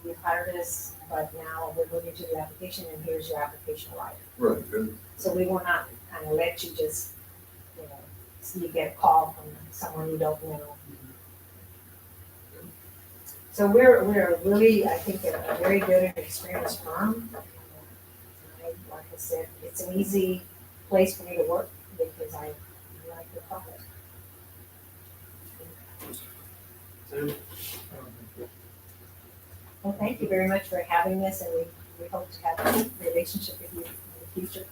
you've hired us, but now we're moving to the application and here's your application right. Right, good. So we will not kind of let you just, you get a call from someone you don't know. So we're really, I think, a very good and experienced firm. Like I said, it's an easy place for me to work because I like the product. Well, thank you very much for having us, and we hope to have a relationship with you in the future.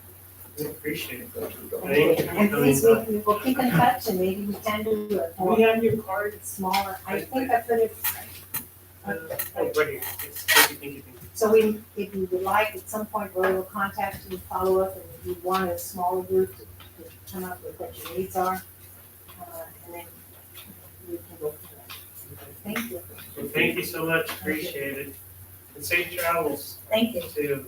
We appreciate it. Thanks for coming. Thank you for And coming please, by. we will keep in touch, and maybe we can do a Do we have your card? smaller, I think I put it. Oh, right here. Yes, thank you. So if you would like, at some point, Roy will contact you, follow up, and if you want a smaller group to come up with what your needs are, and then we can go from there. Thank you. Well, thank you so much, appreciate it. And safe travels Thank you. to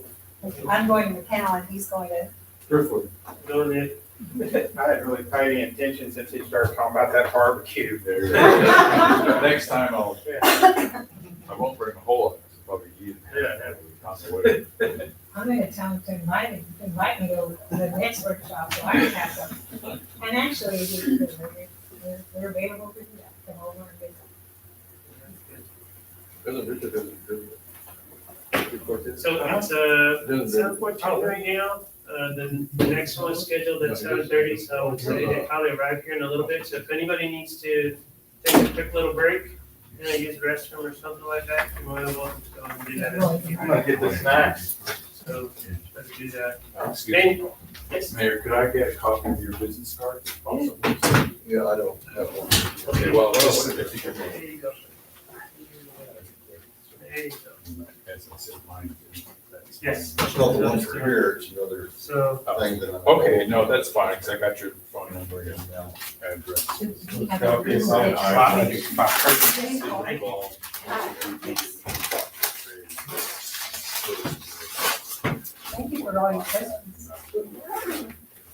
I'm going to Cal, and he's going to. Driftwood. going in. I didn't really pay any attention since he started talking about that barbecue. There. Next time I won't bring a whole lot, it's probably eat. Yeah. I'm gonna tell him to invite me to the next workshop, so I always have them. And actually, we're available to do that, come over and visit. So it's, 7:14 right now. The next one is scheduled at 7:30, so I would say they probably arrive here in a little bit. So if anybody needs to take a quick little break, use the restroom or something like that, you're more than welcome to go and do that. I'm gonna get the snacks. So let's do that. Excuse me, And, yes, Mayor, could I get a copy of your business card? if possible? Yeah, I don't have one. Okay, well, just if you could. there you go. There you go. As I said, mine. Yes. It's not the one for here, it's another So, thing that. Okay, no, that's fine, because I got your phone number and address. Do you have a Okay, real so estate- Thank you for all your questions.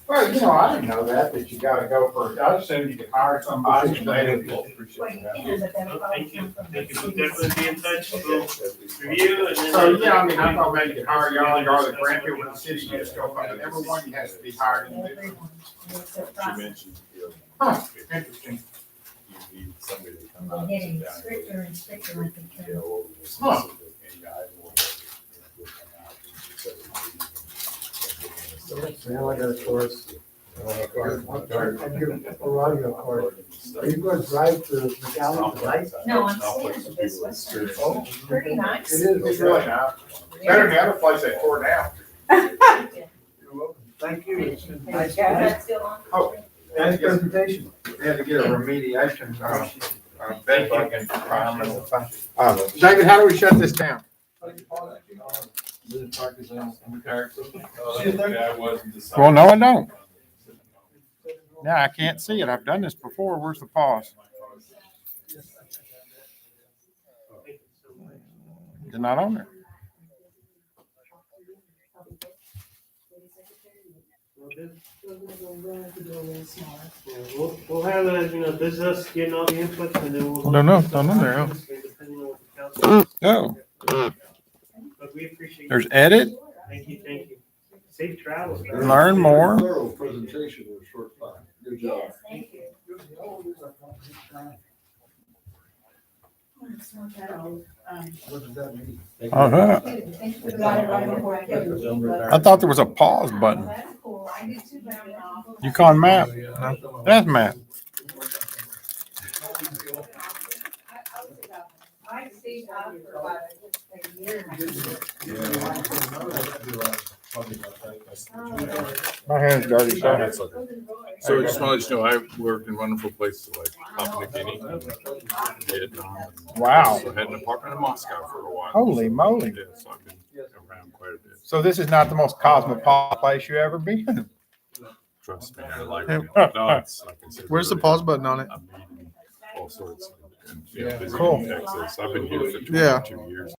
Well, I didn't know that you gotta go for, I assumed you could hire somebody and they would. Well, you can, but that'll probably thank you. come from the Thank you. We'll city. definitely be in touch. We'll review and then. So, yeah, I mean, I thought maybe you could hire y'all and go to the grant here with the city, you just go from everyone has to be hired individually. Everyone. And it's a You process. mentioned, Huh, interesting. you need somebody to come We're out. getting and sit down stricter and stricter with the and term. go over the Huh. specific, and I will, will come out and set a meeting. Now I got a course. I give Veronica a card. Are you gonna drive to McAllen tonight? No, I'm staying at the Best Western. Oh. Pretty nice. It is. It's really nice. Better than the other place they tore down. You're welcome. Thank you. It's been nice. That's still on. Oh. Nice presentation. They had to get a remediation, bed bug and environmental. David, how do we shut this down? Yeah, I wasn't deciding. Well, no, I don't. Yeah, I can't see it. I've done this before. Where's the pause? It's not on there. We'll have this is us getting all the inputs and then we'll. Don't know, it's not on there, huh? Depending on what the council. Oh, But we appreciate. there's edit, Thank you, thank you. Safe travels. guys. learn more. Thorough presentation in a short time. Good job. Yes, thank you. It's not that old. What does that mean? Uh-huh. Thank you for that right before I came. I thought there was a pause button. That's cool. I did too, but I'm off. Yukon map. That's map. I stayed out for about a year. My hand's dirty, so. That's okay. So I just wanted to know, I worked in wonderful places like Papua New Guinea, Vietnam. Wow. So I had an apartment in Moscow for a while. Holy moly. Yeah, so I've been around quite a bit. So this is not the most cosmopolitan place you ever been? Trust me, I like Yeah. it. No, it's, I consider Where's the it pause button on it? I'm meeting all sorts. And, you know, visiting Cool. Texas. I've been here for Yeah. 22 years.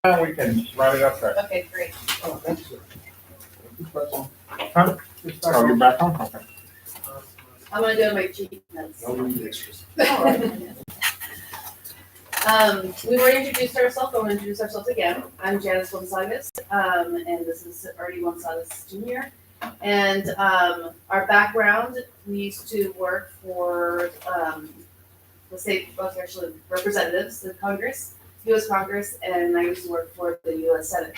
We can write it up there. Okay, great. Oh, thanks, sir. Huh? Oh, you're back on? Okay. I'm gonna go my cheat notes. No need extras. We've already introduced ourselves, but we'll introduce ourselves again. I'm Janice Gonzalez, and this is Ernie Gonzalez Jr. And, our background, we used to work for, the state, well, actually representatives, the Congress, US Congress, and I used to work for the US Senate.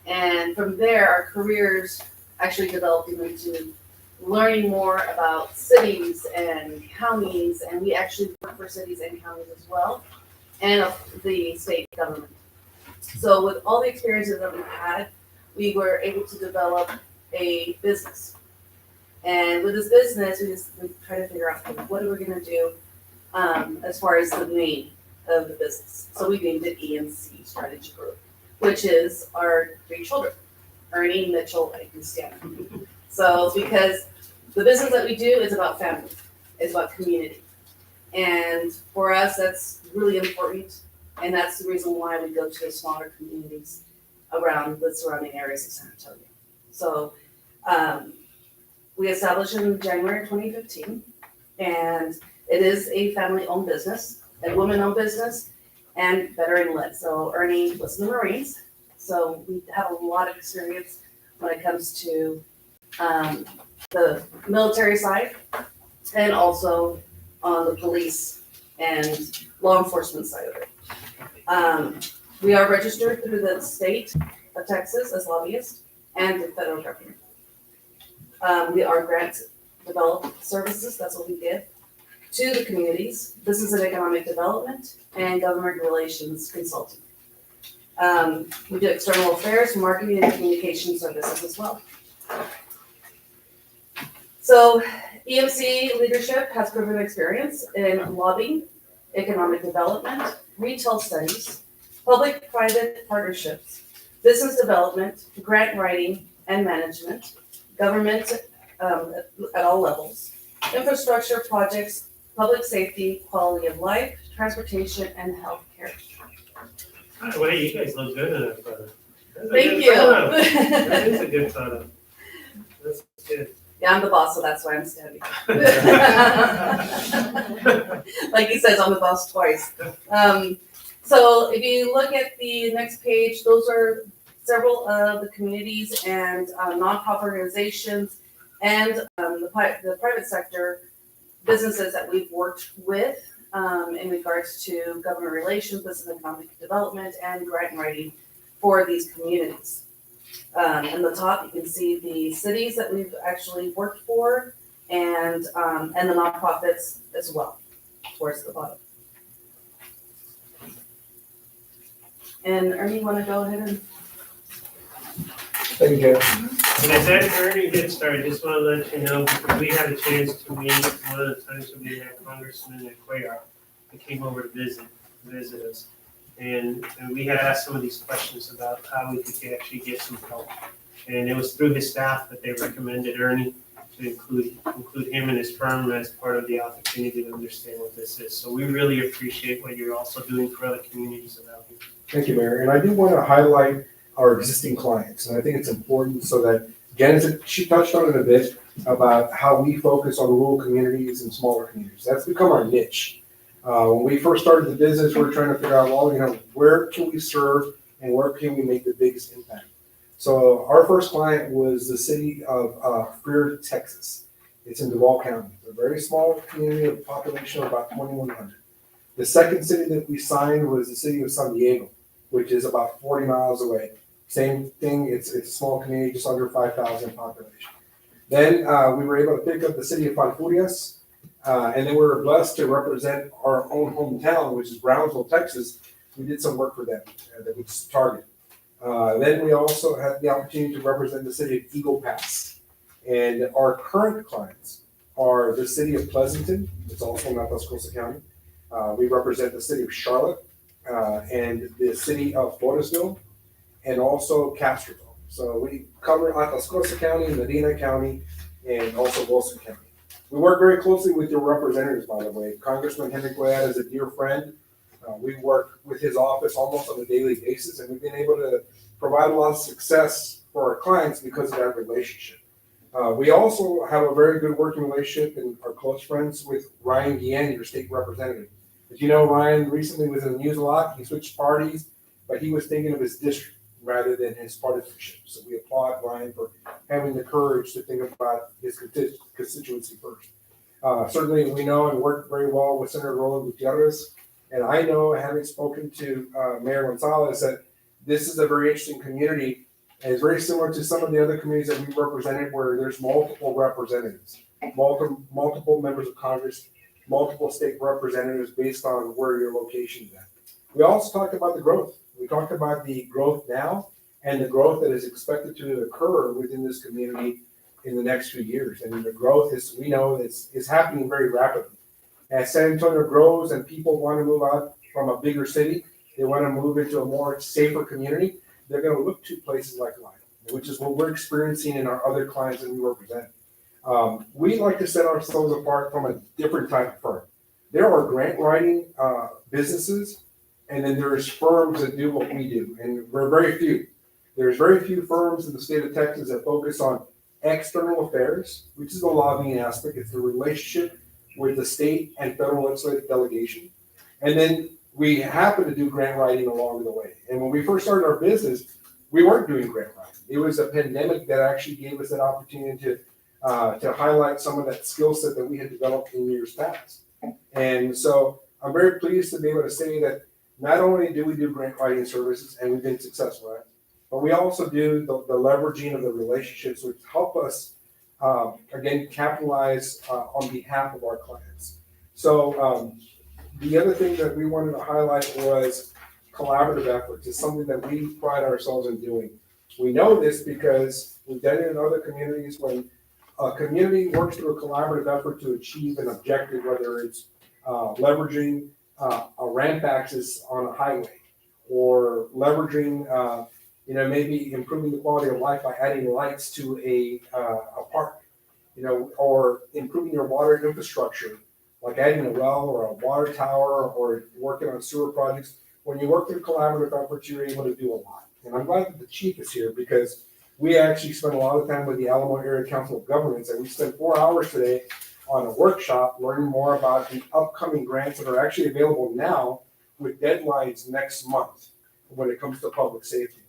And from there, our careers actually developed into learning more about cities and counties, and we actually work for cities and counties as well, and the state government. So with all the experiences that we've had, we were able to develop a business. And with this business, we try to figure out, like, what are we gonna do as far as the name of the business. So we named it EMC Strategy Group, which is our three children, Ernie, Mitchell, and Christiana. So because the business that we do is about family, it's about community. And for us, that's really important. And that's the reason why we go to the smaller communities around the surrounding areas of San Antonio. So we established in January 2015, and it is a family-owned business, a woman-owned business, and veteran-led. So Ernie was in the Marines, so we have a lot of experience when it comes to the military side, and also on the police and law enforcement side of it. We are registered through the state of Texas as lobbyists and the federal government. We are grant development services, that's what we give, to the communities. Business and economic development and government relations consulting. We do external affairs, marketing, and communication services as well. So EMC leadership has proven experience in lobbying, economic development, retail studies, public-private partnerships, business development, grant writing and management, government at all levels, infrastructure projects, public safety, quality of life, transportation, and healthcare. Wow, you guys look good in that photo. That's a Thank good you. photo. That is a good photo. That's good. Yeah, I'm the boss, so that's why I'm standing. Like he says, I'm the boss twice. So if you look at the next page, those are several of the communities and nonprofit organizations and the private sector businesses that we've worked with in regards to government relations, business and economic development, and grant writing for these communities. In the top, you can see the cities that we've actually worked for and the nonprofits as well, towards the bottom. And Ernie, you want to go ahead and? Thank you. And as that Ernie gets started, just want to let you know, because we had a chance to meet one of the times when we had Congressman Cuellar that came over to visit us. And we had asked some of these questions about how we could actually get some help. And it was through his staff that they recommended Ernie to include him and his firm as part of the opportunity to understand what this is. So we really appreciate what you're also doing for other communities around here. Thank you, Mayor. And I do want to highlight our existing clients. And I think it's important so that Jen, she touched on it a bit about how we focus on rural communities and smaller communities. That's become our niche. When we first started the business, we were trying to figure out, well, where can we serve and where can we make the biggest impact? So our first client was the city of Freer, Texas. It's in Duval County. It's a very small community of population of about 2,100. The second city that we signed was the city of San Diego, which is about 40 miles away. Same thing, it's a small community, just under 5,000 population. Then we were able to pick up the city of Falfurrias, and then we were blessed to represent our own hometown, which is Brownsville, Texas. We did some work for them that was targeted. Then we also had the opportunity to represent the city of Eagle Pass. And our current clients are the city of Pleasanton, it's also in Atascosa County. We represent the city of Charlotte and the city of Floresville and also Castroville. So we cover Atascosa County, Medina County, and also Wilson County. We work very closely with your representatives, by the way. Congressman Henry Cuellar is a dear friend. We work with his office almost on a daily basis, and we've been able to provide a lot of success for our clients because of that relationship. We also have a very good working relationship and are close friends with Ryan Guillen, your state representative. As you know, Ryan recently was in the news a lot. He switched parties, but he was thinking of his district rather than his partisanship. So we applaud Ryan for having the courage to think about his constituency first. Certainly, we know and work very well with Senator Roland Gutierrez. And I know, having spoken to Mayor Gonzalez, that this is a very interesting community. And it's very similar to some of the other communities that we represented, where there's multiple representatives, multiple members of Congress, multiple state representatives based on where your location is at. We also talked about the growth. We talked about the growth now and the growth that is expected to occur within this community in the next few years. And the growth is, we know, is happening very rapidly. As San Antonio grows and people want to move out from a bigger city, they want to move into a more safer community, they're going to look to places like Lyon, which is what we're experiencing in our other clients that we represent. We like to set ourselves apart from a different type of firm. There are grant writing businesses, and then there's firms that do what we do, and we're very few. There's very few firms in the state of Texas that focus on external affairs, which is the lobbying aspect. It's the relationship with the state and federal legislative delegation. And then we happen to do grant writing along the way. And when we first started our business, we weren't doing grant writing. It was a pandemic that actually gave us that opportunity to highlight some of that skill set that we had developed in years past. And so I'm very pleased to be able to say that not only do we do grant writing services, and we've been successful at it, but we also do the leveraging of the relationships which help us, again, capitalize on behalf of our clients. So the other thing that we wanted to highlight was collaborative efforts. It's something that we pride ourselves in doing. We know this because we've done it in other communities. When a community works through a collaborative effort to achieve an objective, whether it's leveraging a ramp access on a highway, or leveraging, maybe improving the quality of life by adding lights to a park, or improving your water infrastructure, like adding a well or a water tower or working on sewer projects. When you work through collaborative efforts, you're able to do a lot. And I'm glad that the chief is here, because we actually spent a lot of time with the Alamo Area Council of Governments, and we spent 4 hours today on a workshop learning more about the upcoming grants that are actually available now with deadlines next month when it comes to public safety.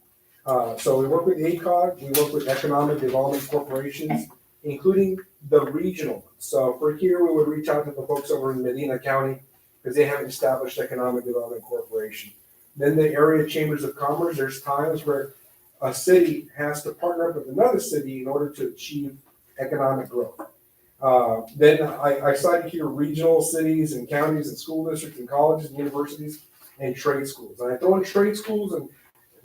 So we work with ACOG, we work with economic development corporations, including the regional ones. So for here, we would reach out to the folks over in Medina County because they have an established economic development corporation. Then the area chambers of commerce, there's times where a city has to partner up with another city in order to achieve economic growth. Then I cited here regional cities and counties and school districts and colleges and universities and trade schools. And I throw in trade schools, and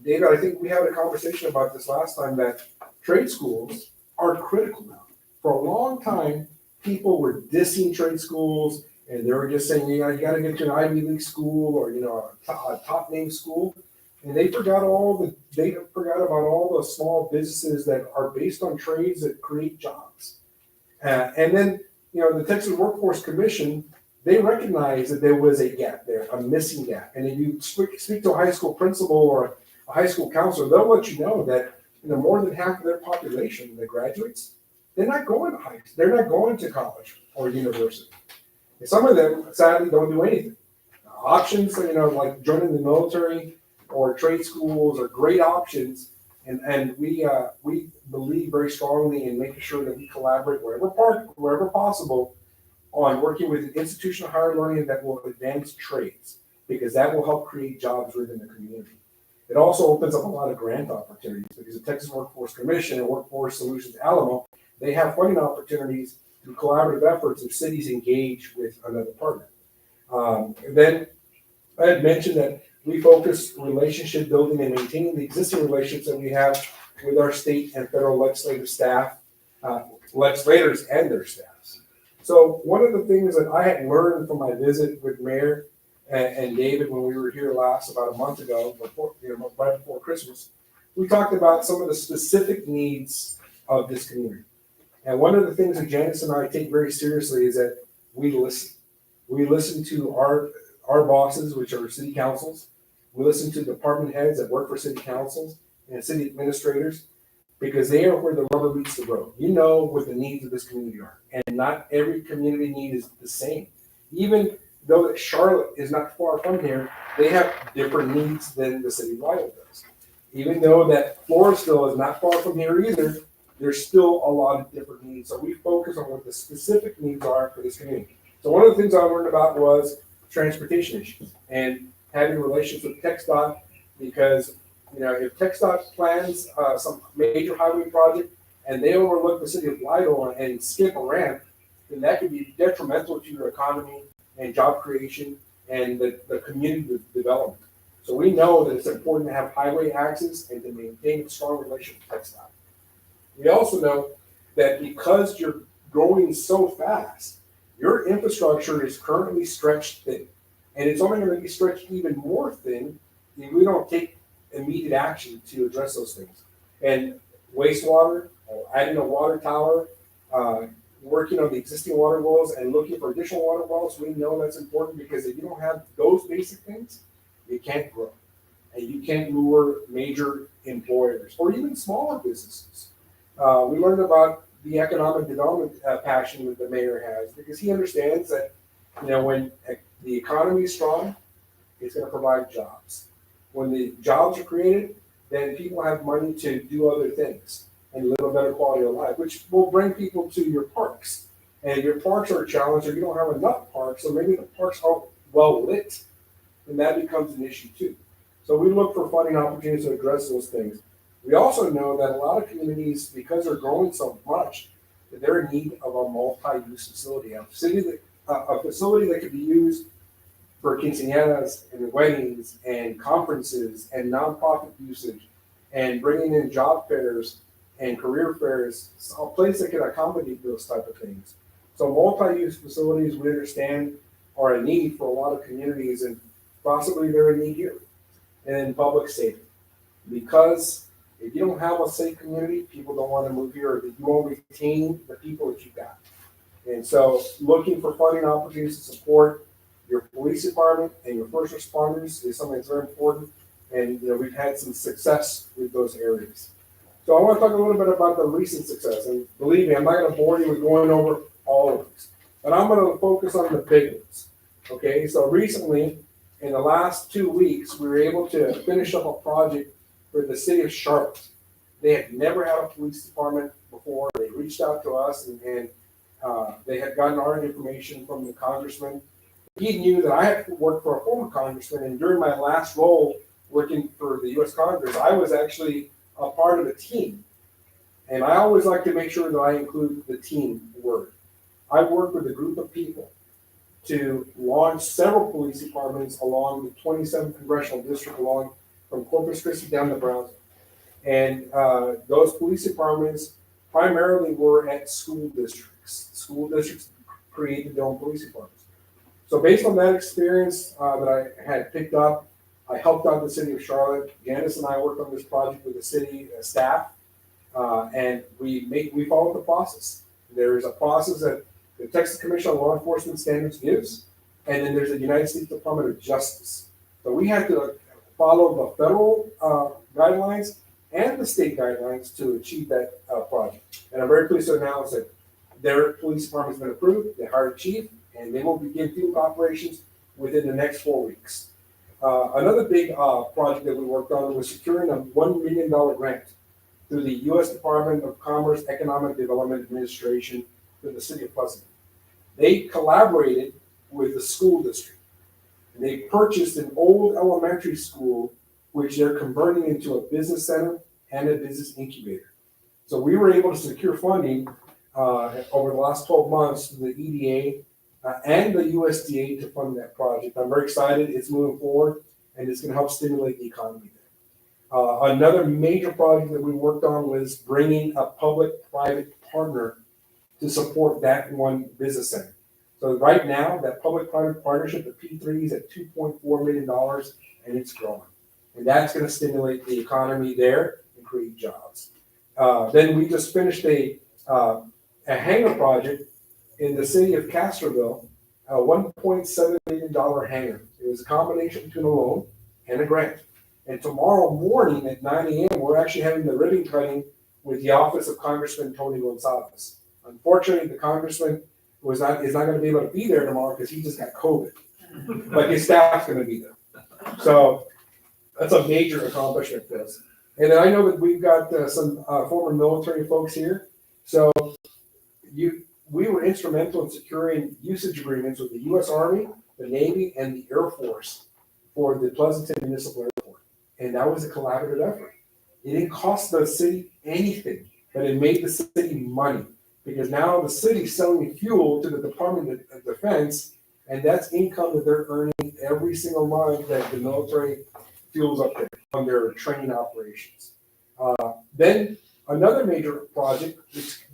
David, I think we had a conversation about this last time, that trade schools are critical now. For a long time, people were dissing trade schools, and they were just saying, you got to get to an Ivy League school or, a top name school. And they forgot about all the small businesses that are based on trades that create jobs. And then, the Texas Workforce Commission, they recognized that there was a gap there, a missing gap. And if you speak to a high school principal or a high school counselor, they'll let you know that more than half of their population that graduates, they're not going to college or university. And some of them, sadly, don't do anything. Options, like joining the military or trade schools are great options. And we believe very strongly in making sure that we collaborate wherever possible on working with an institution of higher learning that will advance trades, because that will help create jobs within the community. It also opens up a lot of grant opportunities, because the Texas Workforce Commission and Workforce Solutions Alamo, they have funding opportunities through collaborative efforts if cities engage with another partner. Then I had mentioned that we focus relationship building and maintaining the existing relationships that we have with our state and federal legislative staff, legislators and their staffs. So one of the things that I had learned from my visit with Mayor and David when we were here last about a month ago, right before Christmas, we talked about some of the specific needs of this community. And one of the things that Janice and I take very seriously is that we listen. We listen to our our bosses, which are city councils. We listen to department heads that work for city councils and city administrators, because they are where the rubber meets the road. You know what the needs of this community are, and not every community need is the same. Even though that Charlotte is not far from here, they have different needs than the city of Lytle does. Even though that Floresville is not far from here either, there's still a lot of different needs. So we focus on what the specific needs are for this community. So one of the things I learned about was transportation issues and having relations with TxDOT, because if TxDOT plans some major highway project and they overlook the city of Lytle and skip a ramp, then that could be detrimental to your economy and job creation and the community development. So we know that it's important to have highway access and to maintain a strong relationship with TxDOT. We also know that because you're growing so fast, your infrastructure is currently stretched thin. And it's only going to be stretched even more thin if we don't take immediate action to address those things. And wastewater, adding a water tower, working on the existing water wells and looking for additional water wells, we know that's important, because if you don't have those basic things, you can't grow. And you can't lure major employers or even smaller businesses. We learned about the economic development passion that the mayor has, because he understands that, when the economy is strong, it's going to provide jobs. When the jobs are created, then people have money to do other things and live a better quality of life, which will bring people to your parks. And if your parks are a challenge, or you don't have enough parks, or maybe the parks aren't well lit, then that becomes an issue too. So we look for funding opportunities to address those things. We also know that a lot of communities, because they're growing so much, that they're in need of a multi-use facility, a facility that could be used for quinceañeras and weddings and conferences and nonprofit usage, and bringing in job fairs and career fairs, a place that can accommodate those type of things. So multi-use facilities, we understand, are a need for a lot of communities, and possibly they're a need here. And then public safety, because if you don't have a safe community, people don't want to move here, or you won't retain the people that you got. And so looking for funding opportunities to support your police department and your first responders is something that's very important. And we've had some success with those areas. So I want to talk a little bit about the recent success. And believe me, I'm not going to bore you with going over all of these, but I'm going to focus on the big ones. Okay, so recently, in the last 2 weeks, we were able to finish up a project for the city of Charlotte. They had never had a police department before. They reached out to us, and they had gotten our information from the congressman. He knew that I had worked for a former congressman, and during my last role working for the U.S. Congress, I was actually a part of a team. And I always like to make sure that I include the team word. I worked with a group of people to launch several police departments along the 27th Congressional District, along from Corpus Christi down to Brownsville. And those police departments primarily were at school districts. School districts created their own police departments. So based on that experience that I had picked up, I helped out the city of Charlotte. Janice and I worked on this project with the city staff, and we followed the process. There's a process that the Texas Commission on Law Enforcement Standards gives, and then there's the United States Department of Justice. So we had to follow the federal guidelines and the state guidelines to achieve that project. And I'm very pleased to announce that their police department's been approved, they hired a chief, and they will begin field operations within the next 4 weeks. Another big project that we worked on was securing a $1 million grant through the U.S. Department of Commerce Economic Development Administration for the city of Pleasanton. They collaborated with the school district, and they purchased an old elementary school, which they're converting into a business center and a business incubator. So we were able to secure funding over the last 12 months to the EDA and the USDA to fund that project. I'm very excited. It's moving forward, and it's going to help stimulate the economy there. Another major project that we worked on was bringing a public-private partner to support that one business center. So right now, that public-private partnership, the P3, is at $2.4 million, and it's growing. And that's going to stimulate the economy there and create jobs. Then we just finished a hangar project in the city of Castroville, a $1.7 million hangar. It was a combination between a loan and a grant. And tomorrow morning at 9 a.m., we're actually having the ribbon cutting with the office of Congressman Tony Gonzalez. Unfortunately, the congressman is not going to be able to be there tomorrow because he just got COVID, but his staff's going to be there. So that's a major accomplishment for us. And then I know that we've got some former military folks here. So we were instrumental in securing usage agreements with the U.S. Army, the Navy, and the Air Force for the Pleasanton Municipal Airport. And that was a collaborative effort. It didn't cost the city anything, but it made the city money because now the city's selling fuel to the Department of Defense, and that's income that they're earning every single month that the military fuels up there on their training operations. Then another major project,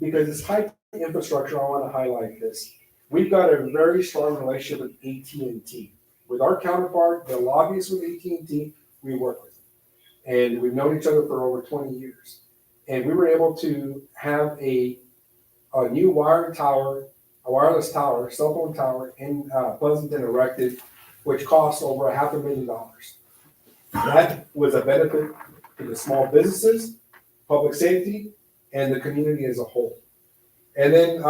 because it's high infrastructure, I want to highlight this. We've got a very strong relationship with AT&T. With our counterpart, the lobbyists with AT&T, we work with them. And we've known each other for over 20 years. And we were able to have a new wireless tower, cell phone tower in Pleasanton erected, which cost over $500,000. That was a benefit to the small businesses, public safety, and the community as a whole. And then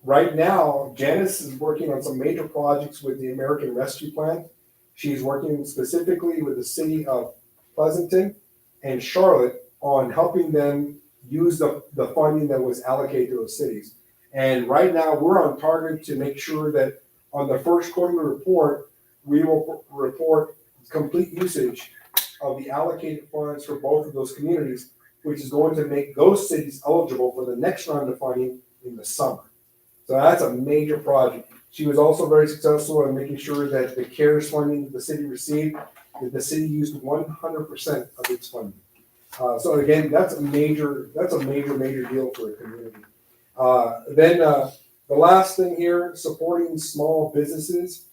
right now, Janice is working on some major projects with the American Rescue Plan. She's working specifically with the city of Pleasanton and Charlotte on helping them use the funding that was allocated to those cities. And right now, we're on target to make sure that on the first quarterly report, we will report complete usage of the allocated funds for both of those communities, which is going to make those cities eligible for the next round of funding in the summer. So that's a major project. She was also very successful in making sure that the CARES funding that the city received, that the city used 100% of its funding. So again, that's a major deal for a community. Then the last thing here, supporting small businesses.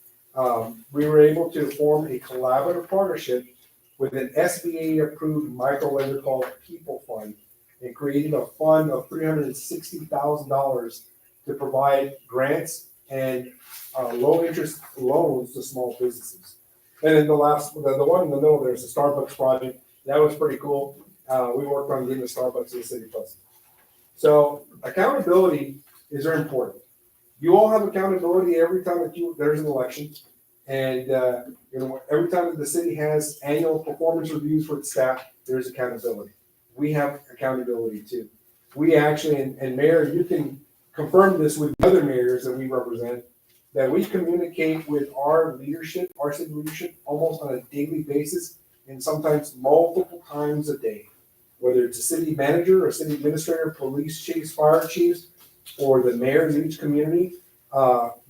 We were able to form a collaborative partnership with an SBA-approved microlender called People Fund and created a fund of $360,000 to provide grants and low-interest loans to small businesses. And then the one in the middle, there's the Starbucks project. That was pretty cool. We worked on getting the Starbucks in the city plus. So accountability is very important. You all have accountability every time that there's an election. And every time that the city has annual performance reviews for its staff, there's accountability. We have accountability too. We actually, and Mayor, you can confirm this with other mayors that we represent, that we communicate with our leadership, our city leadership, almost on a daily basis and sometimes multiple times a day. Whether it's a city manager or city administrator, police chiefs, fire chiefs, or the mayors of each community,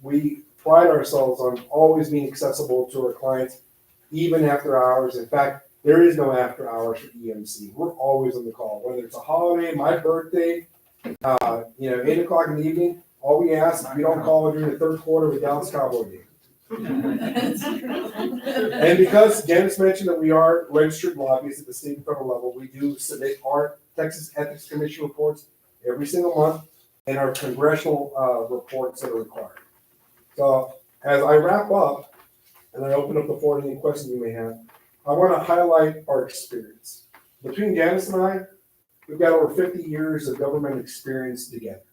we pride ourselves on always being accessible to our clients, even after hours. In fact, there is no after hours for EMC. We're always on the call, whether it's a holiday, my birthday, 8 o'clock in the evening. All we ask, we don't call during the third quarter of the Dallas Cowboy game. And because Janice mentioned that we are registered lobbyists at the state and federal level, we do submit our Texas Ethics Commission reports every single month and our congressional reports that are required. So as I wrap up and I open up the floor to any questions you may have, I want to highlight our experience. Between Janice and I, we've got over 50 years of government experience together.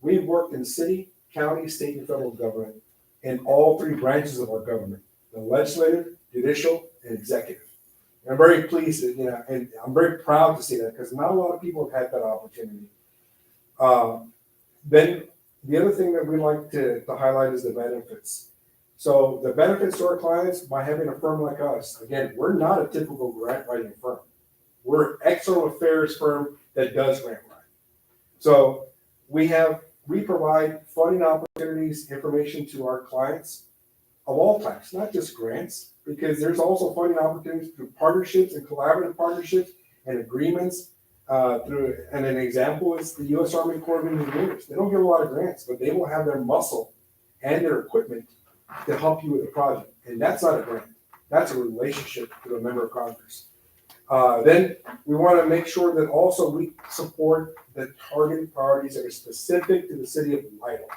We've worked in city, county, state, and federal government in all three branches of our government, the legislative, judicial, and executive. And I'm very pleased, and I'm very proud to see that because not a lot of people have had that opportunity. Then the other thing that we like to highlight is the benefits. So the benefits to our clients by having a firm like us, again, we're not a typical grant writing firm. We're an external affairs firm that does grant writing. So we provide funding opportunities, information to our clients of all types, not just grants, because there's also funding opportunities through partnerships and collaborative partnerships and agreements. And an example is the U.S. Army Corps of Engineers. They don't get a lot of grants, but they will have their muscle and their equipment to help you with the project. And that's not a grant. That's a relationship with a member of Congress. Then we want to make sure that also we support the targeted priorities that are specific to the city of Lytle.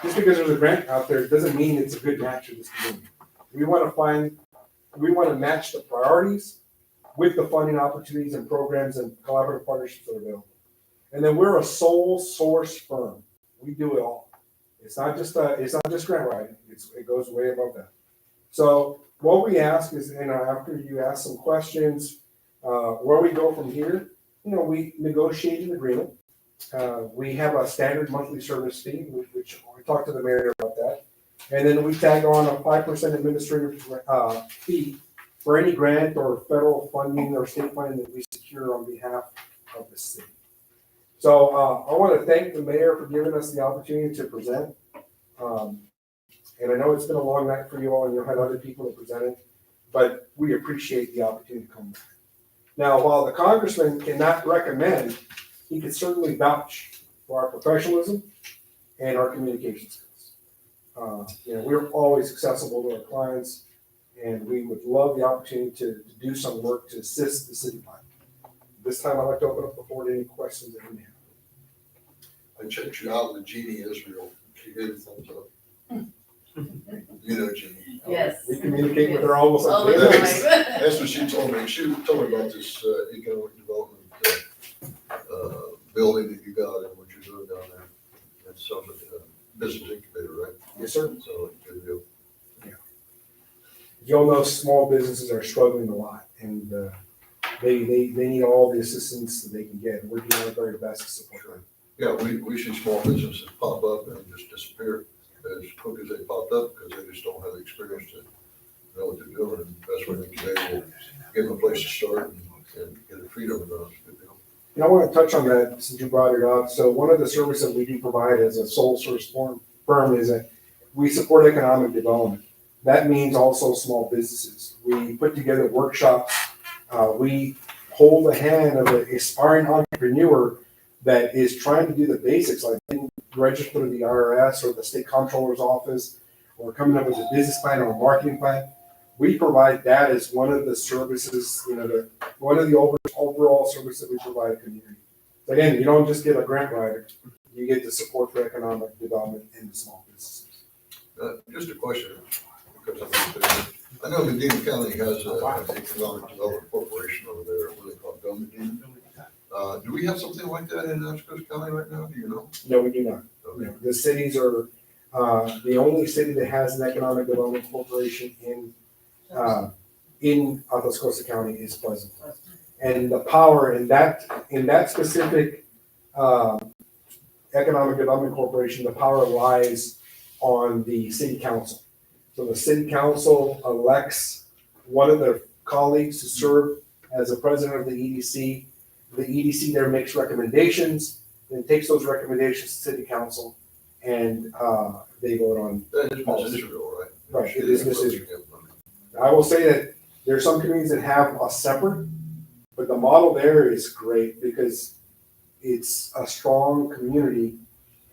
Just because there's a grant out there doesn't mean it's a good match for this community. We want to match the priorities with the funding opportunities and programs and collaborative partnerships that are available. And then we're a sole source firm. We do it all. It's not just grant writing. It goes way above that. So what we ask is, after you ask some questions, where we go from here, we negotiate an agreement. We have a standard monthly service fee, which we talked to the mayor about that. And then we tag on a 5% administrative fee for any grant or federal funding or state funding that we secure on behalf of the city. So I want to thank the mayor for giving us the opportunity to present. And I know it's been a long night for you all, and you'll have other people that presented, but we appreciate the opportunity to come back. Now, while the congressman cannot recommend, he could certainly vouch for our professionalism and our communication skills. We're always accessible to our clients, and we would love the opportunity to do some work to assist the city plan. This time, I'd like to open up the floor to any questions that you may have. I checked you out with Jeannie Israel. She gave a thumbs up. You know Jeannie. Yes. We communicate with her almost All like the this. time. That's what she told me. She told me about this economic development building that you got and what you're doing down there. That sounds like a business incubator, right? Yes, sir. So good deal. You all know small businesses are struggling a lot, and they need all the assistance that they can get. And we're doing our very best to support them. Yeah, we see small businesses pop up and just disappear as quick as they popped up because they just don't have the experience to know what they're doing. And that's where the incubator will give them a place to start and get their feet over the good deal. And I want to touch on that since you brought it up. So one of the services we do provide as a sole source firm is that we support economic development. That means also small businesses. We put together workshops. We hold the hand of an aspiring entrepreneur that is trying to do the basics, like being registered to the IRS or the state comptroller's office, or coming up with a business plan or a marketing plan. We provide that as one of the services, one of the overall services that we provide a community. Again, you don't just get a grant writer, you get the support for economic development in the small businesses. Just a question, because I know Medina County has an economic development corporation over there, what they call Medina. Do we have something like that in Escos County right now? Do you know? No, we do not. Okay. The cities are, the only city that has an economic development corporation in Atascosa County is Pleasant. And the power in that specific economic development corporation, the power lies on the city council. So the city council elects one of their colleagues to serve as the president of the EDC. The EDC there makes recommendations, then takes those recommendations to city council, and they vote on. That is Miss Israel, right? Right, it is Miss Israel. I will say that there are some communities that have a separate, but the model there is great because it's a strong community,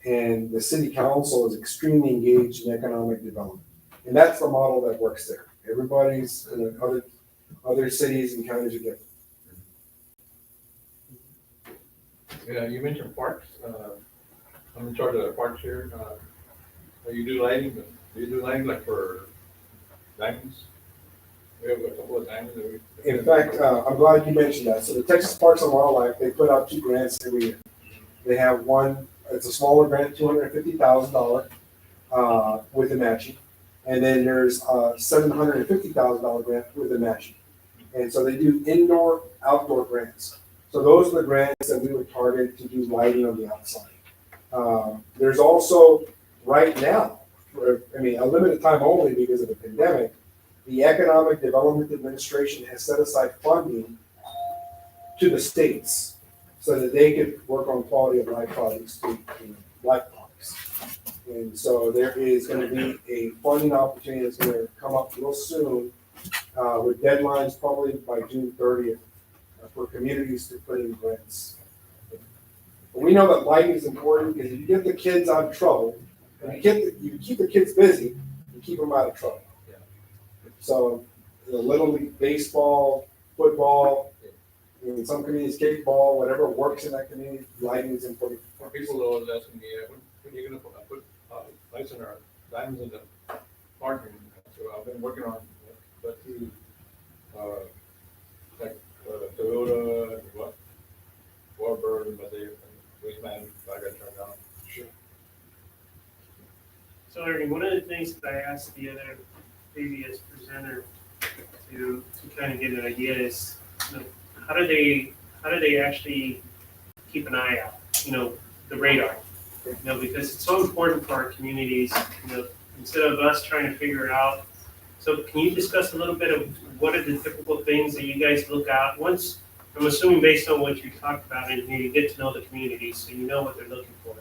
and the city council is extremely engaged in economic development, and that's the model that works there. Everybody's in other cities and counties are different. Yeah, you mentioned parks. I'm in charge of the parks here. You do lighting, but do you do lighting like for diamonds? We have a couple of diamonds that we. In fact, I'm glad you mentioned that. So the Texas Parks and Wildlife, they put out 2 grants every year. They have one, it's a smaller grant, $250,000 with a matching. And then there's a $750,000 grant with a matching. And so they do indoor, outdoor grants. So those are the grants that we would target to do lighting on the outside. There's also, right now, a limited time only because of the pandemic, the Economic Development Administration has set aside funding to the states so that they could work on quality of life projects to light parks. And so there is going to be a funding opportunity that's going to come up real soon with deadlines probably by June 30th for communities to put in grants. But we know that lighting is important because if you get the kids out of trouble, and you keep the kids busy, you keep them out of trouble. So, Little League baseball, football, in some communities, kickball, whatever works in that community, lighting is important. For people that always asking me, when are you gonna put lights in our diamonds in the park? And So I've been working on, but Toyota, what, Warbird, but they, Wasteman, I got turned down. So Ernie, one of the things that I asked the other previous presenter to kind of get an idea is, you know, how do they actually keep an eye out, you know, the radar? You know, because it's so important for our communities, you know, instead of us trying to figure it out. So can you discuss a little bit of what are the typical things that you guys look out once? I'm assuming based on what you talked about in here, you get to know the community, so you know what they're looking for.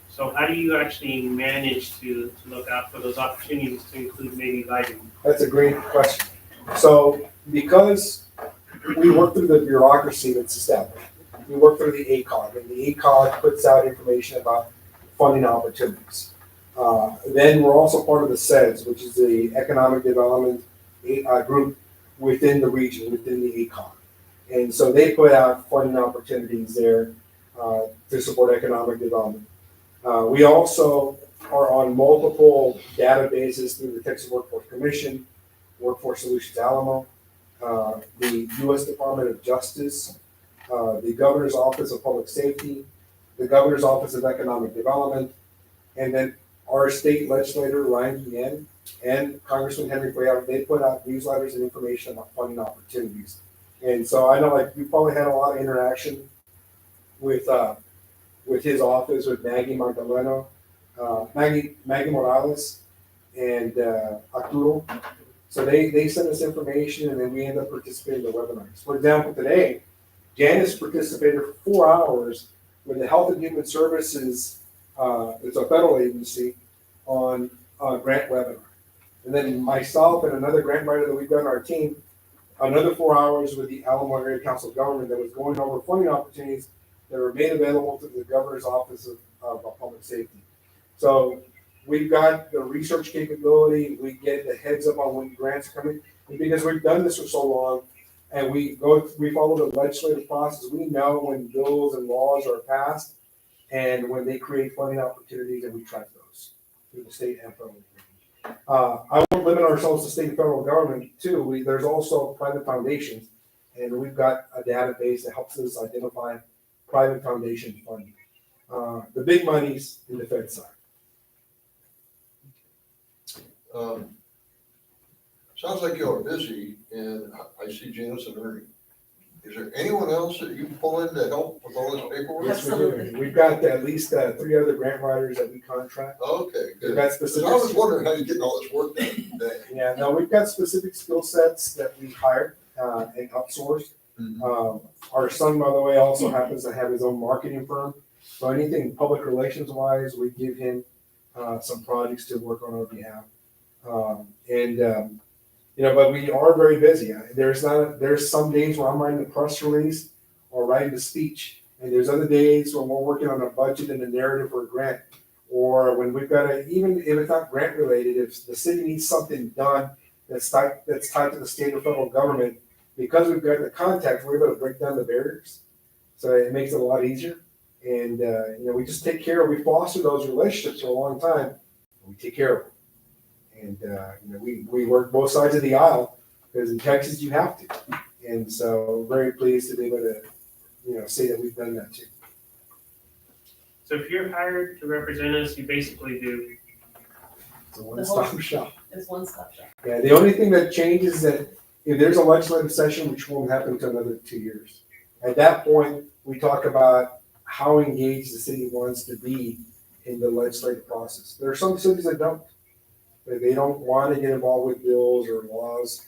So how do you actually manage to look out for those opportunities to include maybe lighting? That's a great question. So because we work through the bureaucracy that's established, we work through the ACOG, and the ACOG puts out information about funding opportunities. Then we're also part of the CEDS, which is the Economic Development Group within the region, within the ACOG. And so they put out funding opportunities there to support economic development. We also are on multiple databases through the Texas Workforce Commission, Workforce Solutions Alamo, the U.S. Department of Justice, the Governor's Office of Public Safety, the Governor's Office of Economic Development, and then our state legislator, Ryan Guillen, and Congressman Henry Cuellar, they put out newsletters and information about funding opportunities. And so I know, like, you probably had a lot of interaction with his office, with Maggie Magdaleno, Maggie Morales, and Arturo. So they send us information, and then we end up participating in the webinars. For example, today, Janice participated for 4 hours with the Health and Human Services, it's a federal agency, on a grant webinar. And then myself and another grant writer that we've got on our team, another 4 hours with the Alamo Area Council of Government that was going over funding opportunities that were made available to the Governor's Office of Public Safety. So we've got the research capability, we get the heads up on when grants are coming, and because we've done this for so long, and we follow the legislative process, we know when bills and laws are passed, and when they create funding opportunities, and we track those through the state and federal. I won't limit ourselves to state and federal government too. There's also private foundations, and we've got a database that helps us identify private foundation funding. The big money's in the Fed side. Sounds like y'all are busy, and I see Janice and Ernie. Is there anyone else that you can pull in to help with all this paperwork? Yes, we do. We've got at least 3 other grant writers that we contract. Okay, We've good. got 'Cause specific. I was wondering how you're getting all this work done today. Yeah, no, we've got specific skill sets that we hired and outsourced. Our son, by the way, also happens to have his own marketing firm. So anything public relations wise, we give him some projects to work on our behalf. But we are very busy. There's some days where I'm writing a press release or writing a speech, and there's other days when we're working on a budget and a narrative for a grant, or when we've got even if it's not grant related, if the city needs something done that's tied to the state or federal government, because we've got the contacts, we're able to break down the barriers. So it makes it a lot easier. And we just take care of, we foster those relationships for a long time, and we take care of them. And we work both sides of the aisle, because in Texas you have to. And so very pleased to be able to, say that we've done that too. So if you're hired to represent us, you basically do. It's a one-stop shop. It's one-stop shop. Yeah, the only thing that changes is that if there's a legislative session, which won't happen until another 2 years, at that point, we talk about how engaged the city wants to be in the legislative process. There are some cities that don't. They don't want to get involved with bills or laws.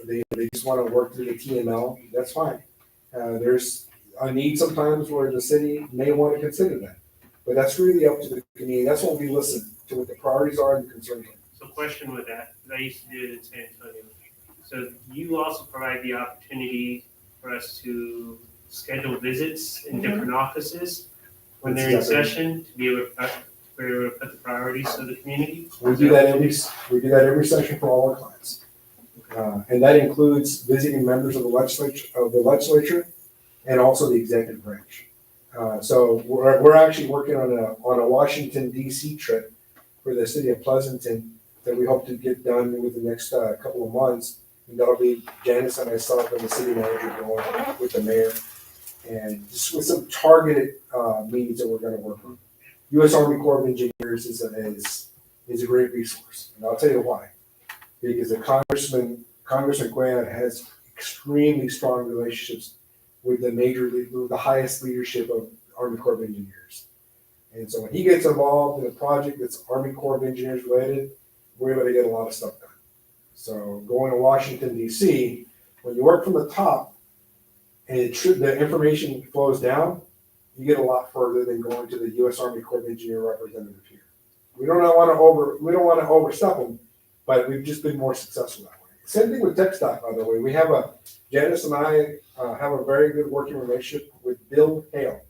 They just want to work through the TML. That's fine. There's a need sometimes where the city may want to consider that. But that's really up to the community. That's what we listen to, what the priorities are and the concerns are. So question with that, because I used to do it in San Antonio. So you also provide the opportunity for us to schedule visits in different offices when they're in session, to be able to put the priorities of the community? We do that every session for all our clients. And that includes visiting members of the legislature and also the executive branch. So we're actually working on a Washington D.C. trip for the city of Pleasanton that we hope to get done within the next couple of months. And that'll be Janice and myself and the city manager going with the mayor, and just with some targeted meetings that we're going to work on. U.S. Army Corps of Engineers is a great resource, and I'll tell you why. Because Congressman Cuellar has extremely strong relationships with the highest leadership of Army Corps of Engineers. And so when he gets involved in a project that's Army Corps of Engineers related, we're able to get a lot of stuff done. So going to Washington, D.C., when you work from the top and the information flows down, you get a lot further than going to the U.S. Army Corps of Engineer representative here. We don't want to overstep them, but we've just been more successful that way. Same thing with TxDOT, by the way. Janice and I have a very good working relationship with Bill Hale.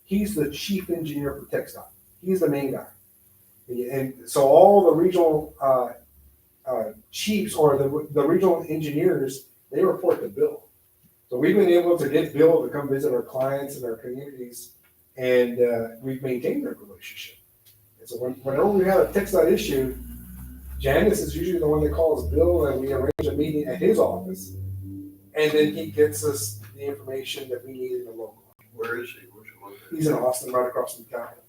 He's the chief engineer for TxDOT. He's the main guy. And so all the regional chiefs or the regional engineers, they report to Bill. So we've been able to get Bill to come visit our clients and our communities, and we've maintained that relationship. And so whenever we have a TxDOT issue, Janice is usually the one that calls Bill, and we arrange a meeting at his office, and then he gets us the information that we need in the local. Where is he? Where's he located? He's in Austin, right across from the Capitol.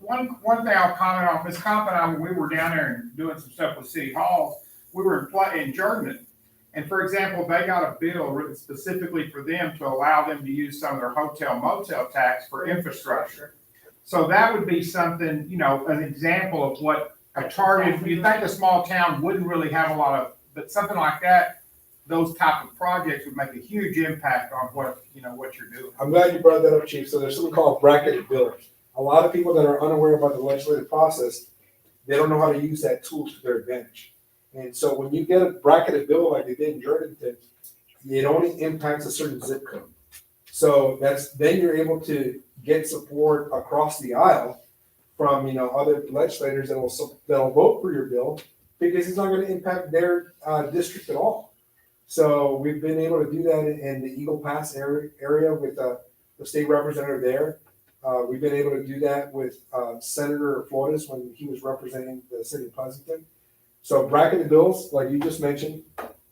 One thing I'll comment on, Ms. Comp and I, when we were down there and doing some stuff with City Hall, we were in Jordan. And for example, they got a bill written specifically for them to allow them to use some of their hotel motel tax for infrastructure. So that would be something, an example of what a target, you'd think a small town wouldn't really have a lot of, but something like that, those type of projects would make a huge impact on what you're doing. I'm glad you brought that up, Chief. So there's something called bracketed billing. A lot of people that are unaware about the legislative process, they don't know how to use that tool to their advantage. And so when you get a bracketed bill like they did in Jordanton, it only impacts a certain zip code. So then you're able to get support across the aisle from other legislators that'll vote for your bill, because it's not going to impact their district at all. So we've been able to do that in the Eagle Pass area with the state representative there. We've been able to do that with Senator Flores when he was representing the city of Pleasanton. So bracketed bills, like you just mentioned,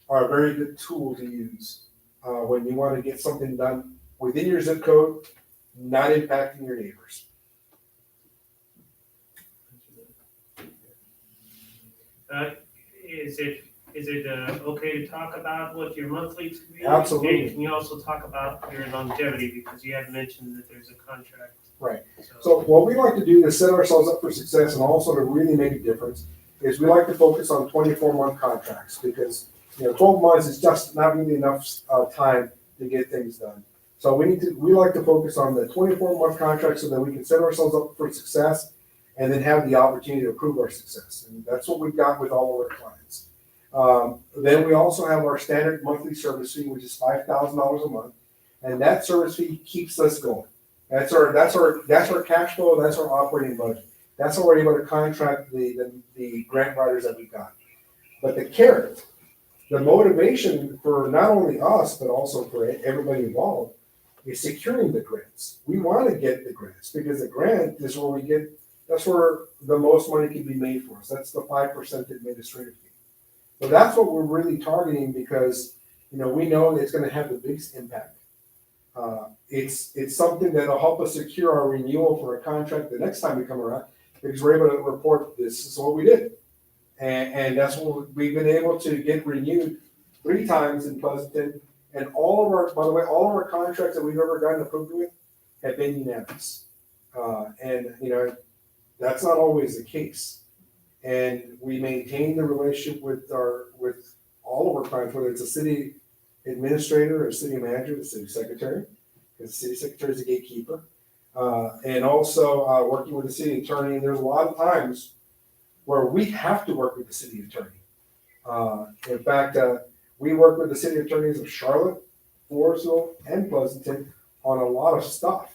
are a very good tool to use when you want to get something done within your zip code, not impacting your neighbors. Is it okay to talk about what your monthly to be? Absolutely. And can you also talk about your longevity, because you have mentioned that there's a contract? Right. So what we like to do to set ourselves up for success and also to really make a difference is we like to focus on 24-month contracts, because 12 months is just not really enough time to get things done. So we like to focus on the 24-month contract so that we can set ourselves up for success and then have the opportunity to prove our success. And that's what we've got with all of our clients. Then we also have our standard monthly service fee, which is $5,000 a month, and that service fee keeps us going. That's our cash flow. That's our operating budget. That's how we're able to contract the grant writers that we've got. But the carrot, the motivation for not only us but also for everybody involved, is securing the grants. We want to get the grants because the grant is where that's where the most money can be made for us. That's the 5% administrative fee. So that's what we're really targeting, because we know that it's going to have the biggest impact. It's something that'll help us secure our renewal for a contract the next time we come around, because we're able to report this is what we did. And that's what we've been able to get renewed 3 times in Pleasanton. And all of our contracts that we've ever gotten approved with have been unanimous. That's not always the case. And we maintain the relationship with all of our clients, whether it's a city administrator, a city manager, the city secretary, because the city secretary is a gatekeeper. And also working with the city attorney. And there's a lot of times where we have to work with the city attorney. In fact, we work with the city attorneys of Charlotte, Floresville, and Pleasanton on a lot of stuff.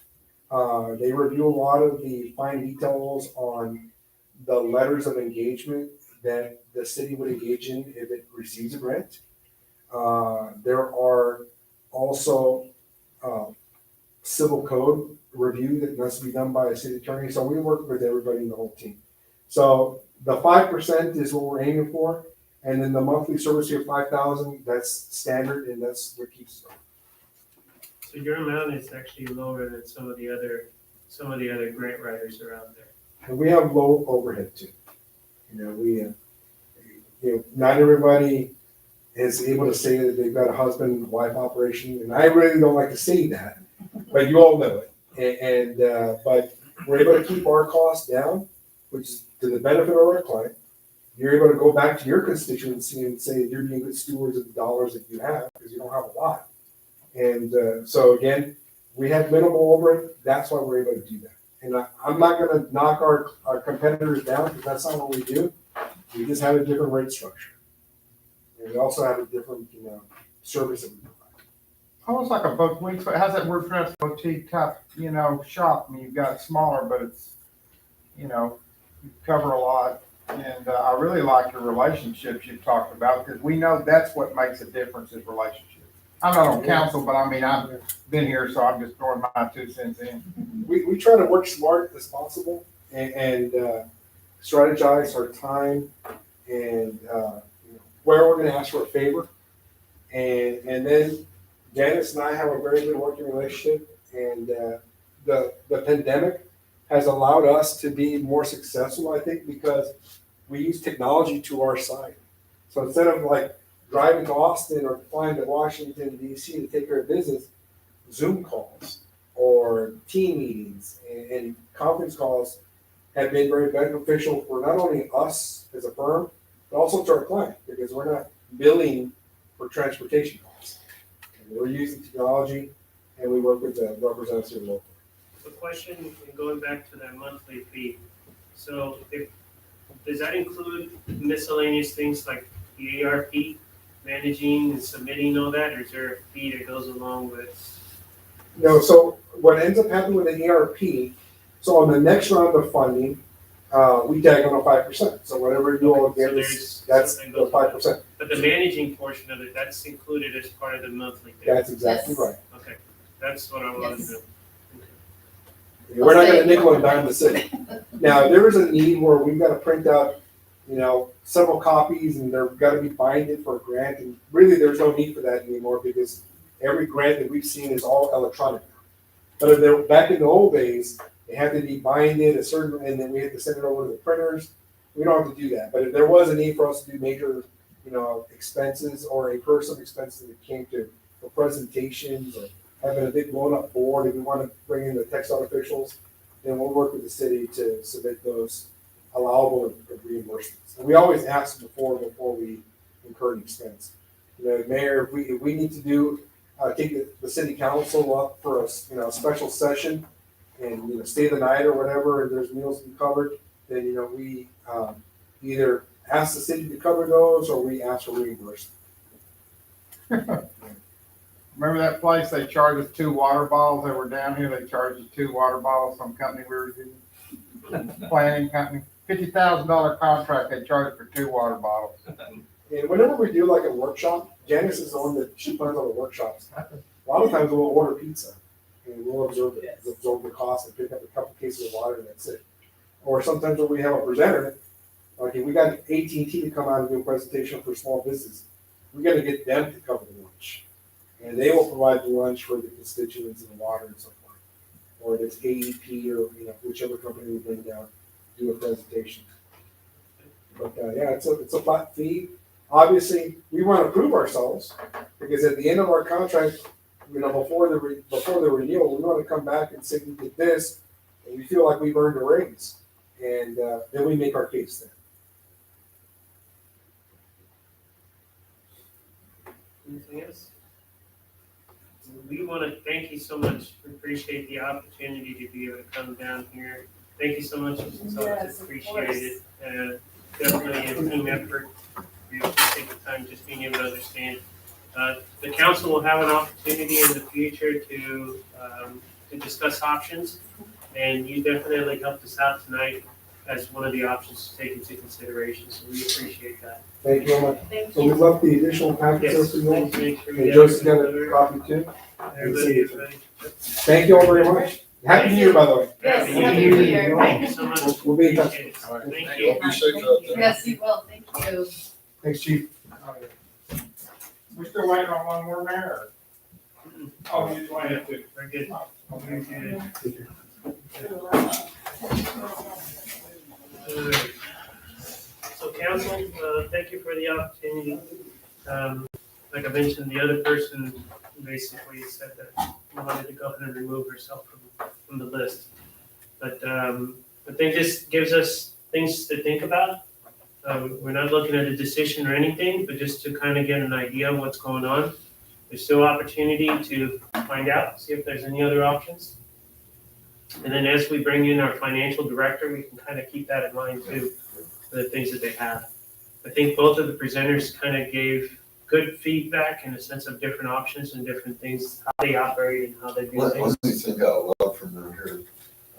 They review a lot of the fine details on the letters of engagement that the city would engage in if it receives a grant. There are also civil code review that must be done by a city attorney. So we work with everybody in the whole team. So The 5% is what we're aiming for, and then the monthly service fee of 5,000, that's standard, and that's what keeps it. So your amount is actually lower than some of the other grant writers are out there. And we have low overhead too. Not everybody is able to say that they've got a husband-wife operation, and I really don't like to say that, but you all know it. But we're able to keep our costs down, which is to the benefit of our client. You're able to go back to your constituency and say that you're being good stewards of the dollars that you have, because you don't have a lot. And so again, we have minimal overhead, that's why we're able to do that. And I'm not gonna knock our competitors down, because that's not what we do. We just have a different rate structure. And we also have a different, service that we provide. Almost like a boutique, how's that word pronounced, boutique type, shop? I mean, you've got it smaller, but it's, you cover a lot. And I really like your relationships you talked about, because we know that's what makes a difference is relationships. I'm not on council, but I mean, I've been here, so I'm just throwing my 2 cents in. We try to work smart as possible and strategize our time and where we're gonna ask for a favor. And then Janice and I have a very good working relationship, and the pandemic has allowed us to be more successful, I think, because we use technology to our side. So instead of like driving to Austin or flying to Washington, D.C. to take care of business, Zoom calls or team meetings and conference calls have been very beneficial for not only us as a firm, but also to our client, because we're not billing for transportation costs. And we're using technology, and we work with the representatives locally. The question, going back to that monthly fee, so does that include miscellaneous things like the ARP, managing and submitting all that, or is there a fee that goes along with? No, so what ends up happening with the ERP, so on the next round of funding, we tag on a 5%. So whatever you all get, that's the 5%. But the managing portion of it, that's included as part of the monthly fee? That's exactly Yes. right. Okay, that's what I wanted to know. We're not gonna nickel and dime the city. Now, there is a need where we've gotta print out, several copies, and they're gotta be binded for a grant, and really, there's no need for that anymore, because every grant that we've seen is all electronic now. But if they're, back in the old days, they had to be binded and then we had to send it over to the printers. We don't have to do that, but if there was a need for us to do major, expenses or incur some expenses that came to for presentations or having a big blown up board, if we want to bring in the textile officials, then we'll work with the city to submit those allowable reimbursements. And we always ask before we incur an expense. Mayor, if we need to do, take the city council up for a special session and, stay the night or whatever, and there's meals to be covered, then, we either ask the city to cover those or we ask for reimbursement. Remember that place, they charged us 2 water bottles, they were down here, they charged us 2 water bottles, some company we were using, planning company, $50,000 contract, they charged for 2 water bottles. And whenever we do like a workshop, Janice is the one that she plans all the workshops. A lot of times we'll order pizza and we'll absorb the cost and pick up a couple cases of water and that's it. Or sometimes when we have a presenter, okay, we got AT&T to come out and do a presentation for small business. We got to get them to cover the lunch. And they will provide the lunch for the constituents and the water and so forth. Or if it's AEP or, whichever company we bring down, do a presentation. But yeah, it's a flat fee. Obviously, we want to prove ourselves because at the end of our contract, before the renewal, we want to come back and say we did this, and we feel like we've earned a raise, and then we make our case then. Anything else? We want to thank you so much. We appreciate the opportunity to be able to come down here. Thank you so much, Mrs. Gonzalez. Yes, of Appreciate it. Definitely a team effort. We appreciate the time just being able to understand. The council will have an opportunity in the future to discuss options, and you definitely helped us out tonight as one of the options to take into consideration. So we appreciate that. Thank you very much. Thank So we you. left the additional packets there Yes. for you. Make sure And you Josie's got a have copy too. everybody. Thank you all very much. Happy New Year, by the way. Yes, Happy happy New New Year. Year. Thank you so much. We'll be in touch. Appreciate it. All right. Thank you. Be safe out there. Yes, you will, thank you. Thanks, chief. We're still waiting on one more mayor. Oh, you Yeah, wanted to. Very good. Very good. Alright. So council, thank you for the opportunity. Like I mentioned, the other person basically said that she wanted to go ahead and remove herself from the list. But I think this gives us things to think about. We're not looking at a decision or anything, but just to kind of get an idea of what's going on. There's still opportunity to find out, see if there's any other options. And then as we bring in our financial director, we can kind of keep that in mind too, for the things that they have. I think both of the presenters kind of gave good feedback in a sense of different options and different things, how they operate and how they do Let things. me think out loud from them here.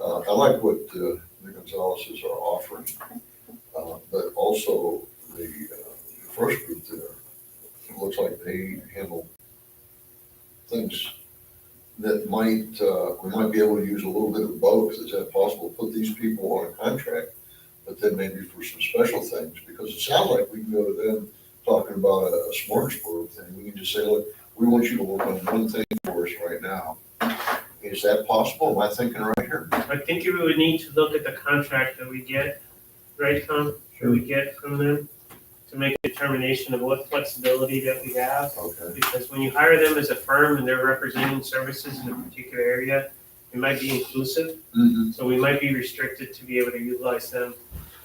I like what the Gonzaleses are offering, but also the first group there, it looks like they handle things that might, we might be able to use a little bit of both. Is that possible? Put these people on a contract, but then maybe for some special things, because it sounds like we can go to them talking about a smorgasbord thing. We can just say, look, we want you to work on one thing for us right now. Is that possible? Am I thinking right here? I think you would need to look at the contract that we get, right, Tom? That we get from them to make a determination of what flexibility that we have. Okay. Because when you hire them as a firm and they're representing services in a particular area, it might be inclusive. Mhm. So we might be restricted to be able to utilize them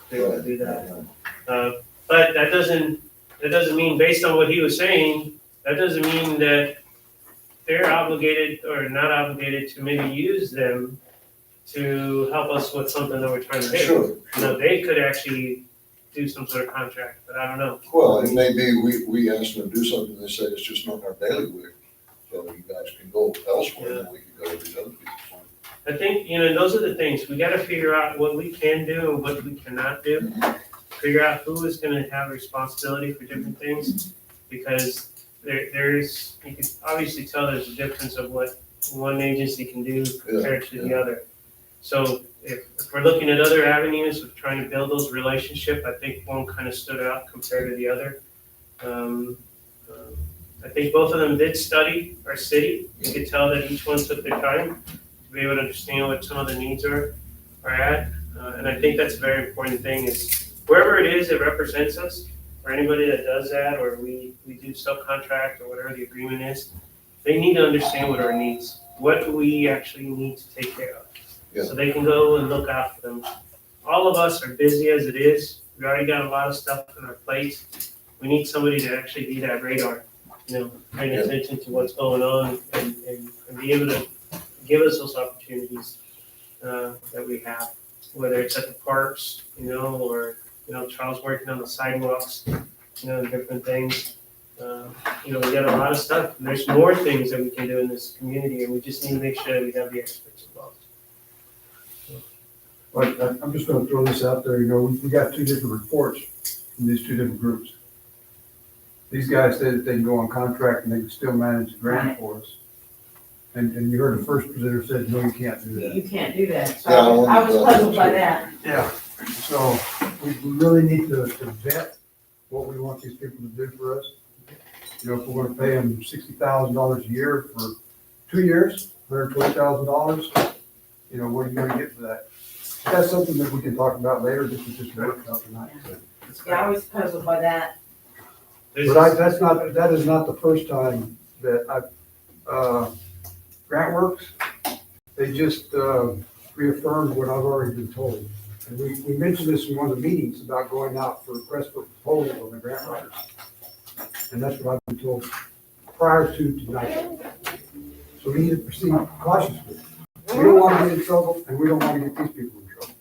to be able to do that. But that doesn't mean, based on what he was saying, that doesn't mean that they're obligated or not obligated to maybe use them to help us with something that we're trying to do. Sure. Now, they could actually do some sort of contract, but I don't know. Well, it may be, we asked them to do something, they said it's just not our bailiwick. So you guys can go elsewhere and we can go to these other people. I think, those are the things, we gotta figure out what we can do and what we cannot do. Figure out who is gonna have responsibility for different things, because there's, you can obviously tell there's a difference of what one agency can do compared to the other. So if we're looking at other avenues of trying to build those relationships, I think one kind of stood out compared to the other. I think both of them did study our city. You could tell that each one took their time to be able to understand what some of the needs are at. And I think that's a very important thing is wherever it is that represents us, or anybody that does that, or we do subcontract or whatever the agreement is, they need to understand what our needs, what do we actually need to take care of. Yeah. So they can go and look after them. All of us are busy as it is. We already got a lot of stuff on our plates. We need somebody to actually be that radar, paying attention to what's going on and be able to give us those opportunities that we have, whether it's at the parks, or, Charles working on the sidewalks, different things. We got a lot of stuff, and there's more things that we can do in this community, and we just need to make sure that we have the experts involved. But I'm just gonna throw this out there, we got two different reports from these two different groups. These guys said that they can go on contract and they can still manage the grant for us. And you heard the first presenter said, no, you can't do that. You can't do that, so Yeah, I was puzzled by that. Yeah. So we really need to vet what we want these people to do for us. If we're gonna pay them $60,000 a year for 2 years, $120,000, what are you gonna get for that? That's something that we can talk about later, this is just working out tonight. Yeah, I was puzzled by that. But that is not the first time that GrantWorks, they just reaffirmed what I've already been told. And we mentioned this in one of the meetings about going out for request for proposal on the grant writers. And that's what I've been told prior to tonight. So we need to proceed cautiously. We don't want to get in trouble, and we don't want to get these people in trouble.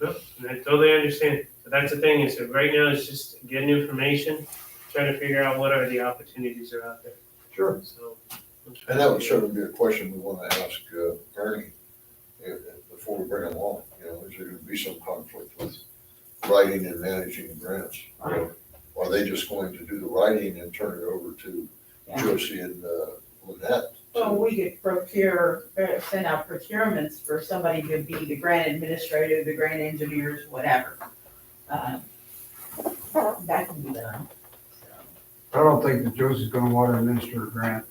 No, and I totally understand. So that's the thing is that right now it's just getting information, trying to figure out what are the opportunities that are out there. Sure. So. And that would certainly be a question we want to ask Ernie before we bring him on. Is there going to be some conflict with writing and managing grants? Or are they just going to do the writing and turn it over to Josie and Lynette Well, we could send out procurements for somebody to be the grant administrator, the grant engineers, whatever. That can be done. I don't think that Josie's gonna want to administer a grant.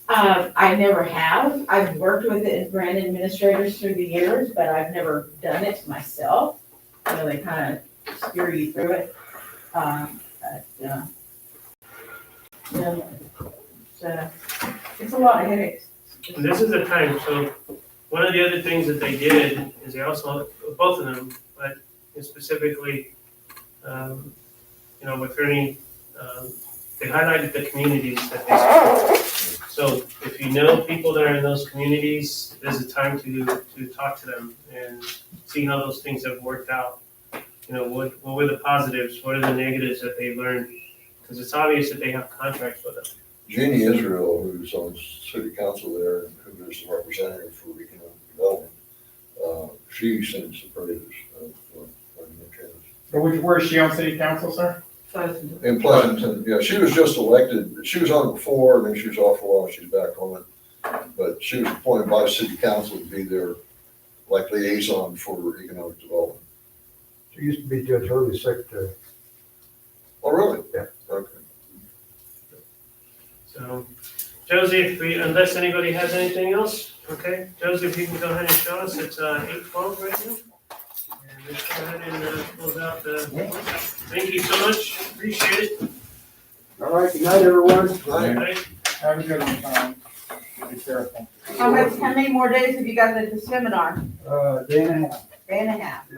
I never have. I've worked with grant administrators through the years, but I've never done it myself. You know, they kind of steer you through it. It's a lot of headaches. And this is the time, so one of the other things that they did is they also, both of them, but specifically, with Ernie, they highlighted the communities that they support. So if you know people that are in those communities, there's a time to talk to them and see how those things have worked out. What were the positives, what are the negatives that they learned? Because it's obvious that they have contracts with them. Jeannie Israel, who's on city council there, and who is the representative for economic development, she sings the praises for Martinez. Where is she on city council, sir? In Pleasanton, yeah, she was just elected, she was on it before, and then she was off for a while, she's back on it. But she was appointed by the city council to be their, like, liaison for economic development. She used to be Judge Hurley's secretary. Oh, really? Yeah. Okay. So, Josie, unless anybody has anything else, okay, Josie, if you can go ahead and show us, it's 8:12 right now. And let's go ahead and close out the, thank you so much, appreciate it. All right, good night, everyone. Right. Have a good one, Tom. Be careful. How many more days have you got at the seminar? Day and a half. Day and a half.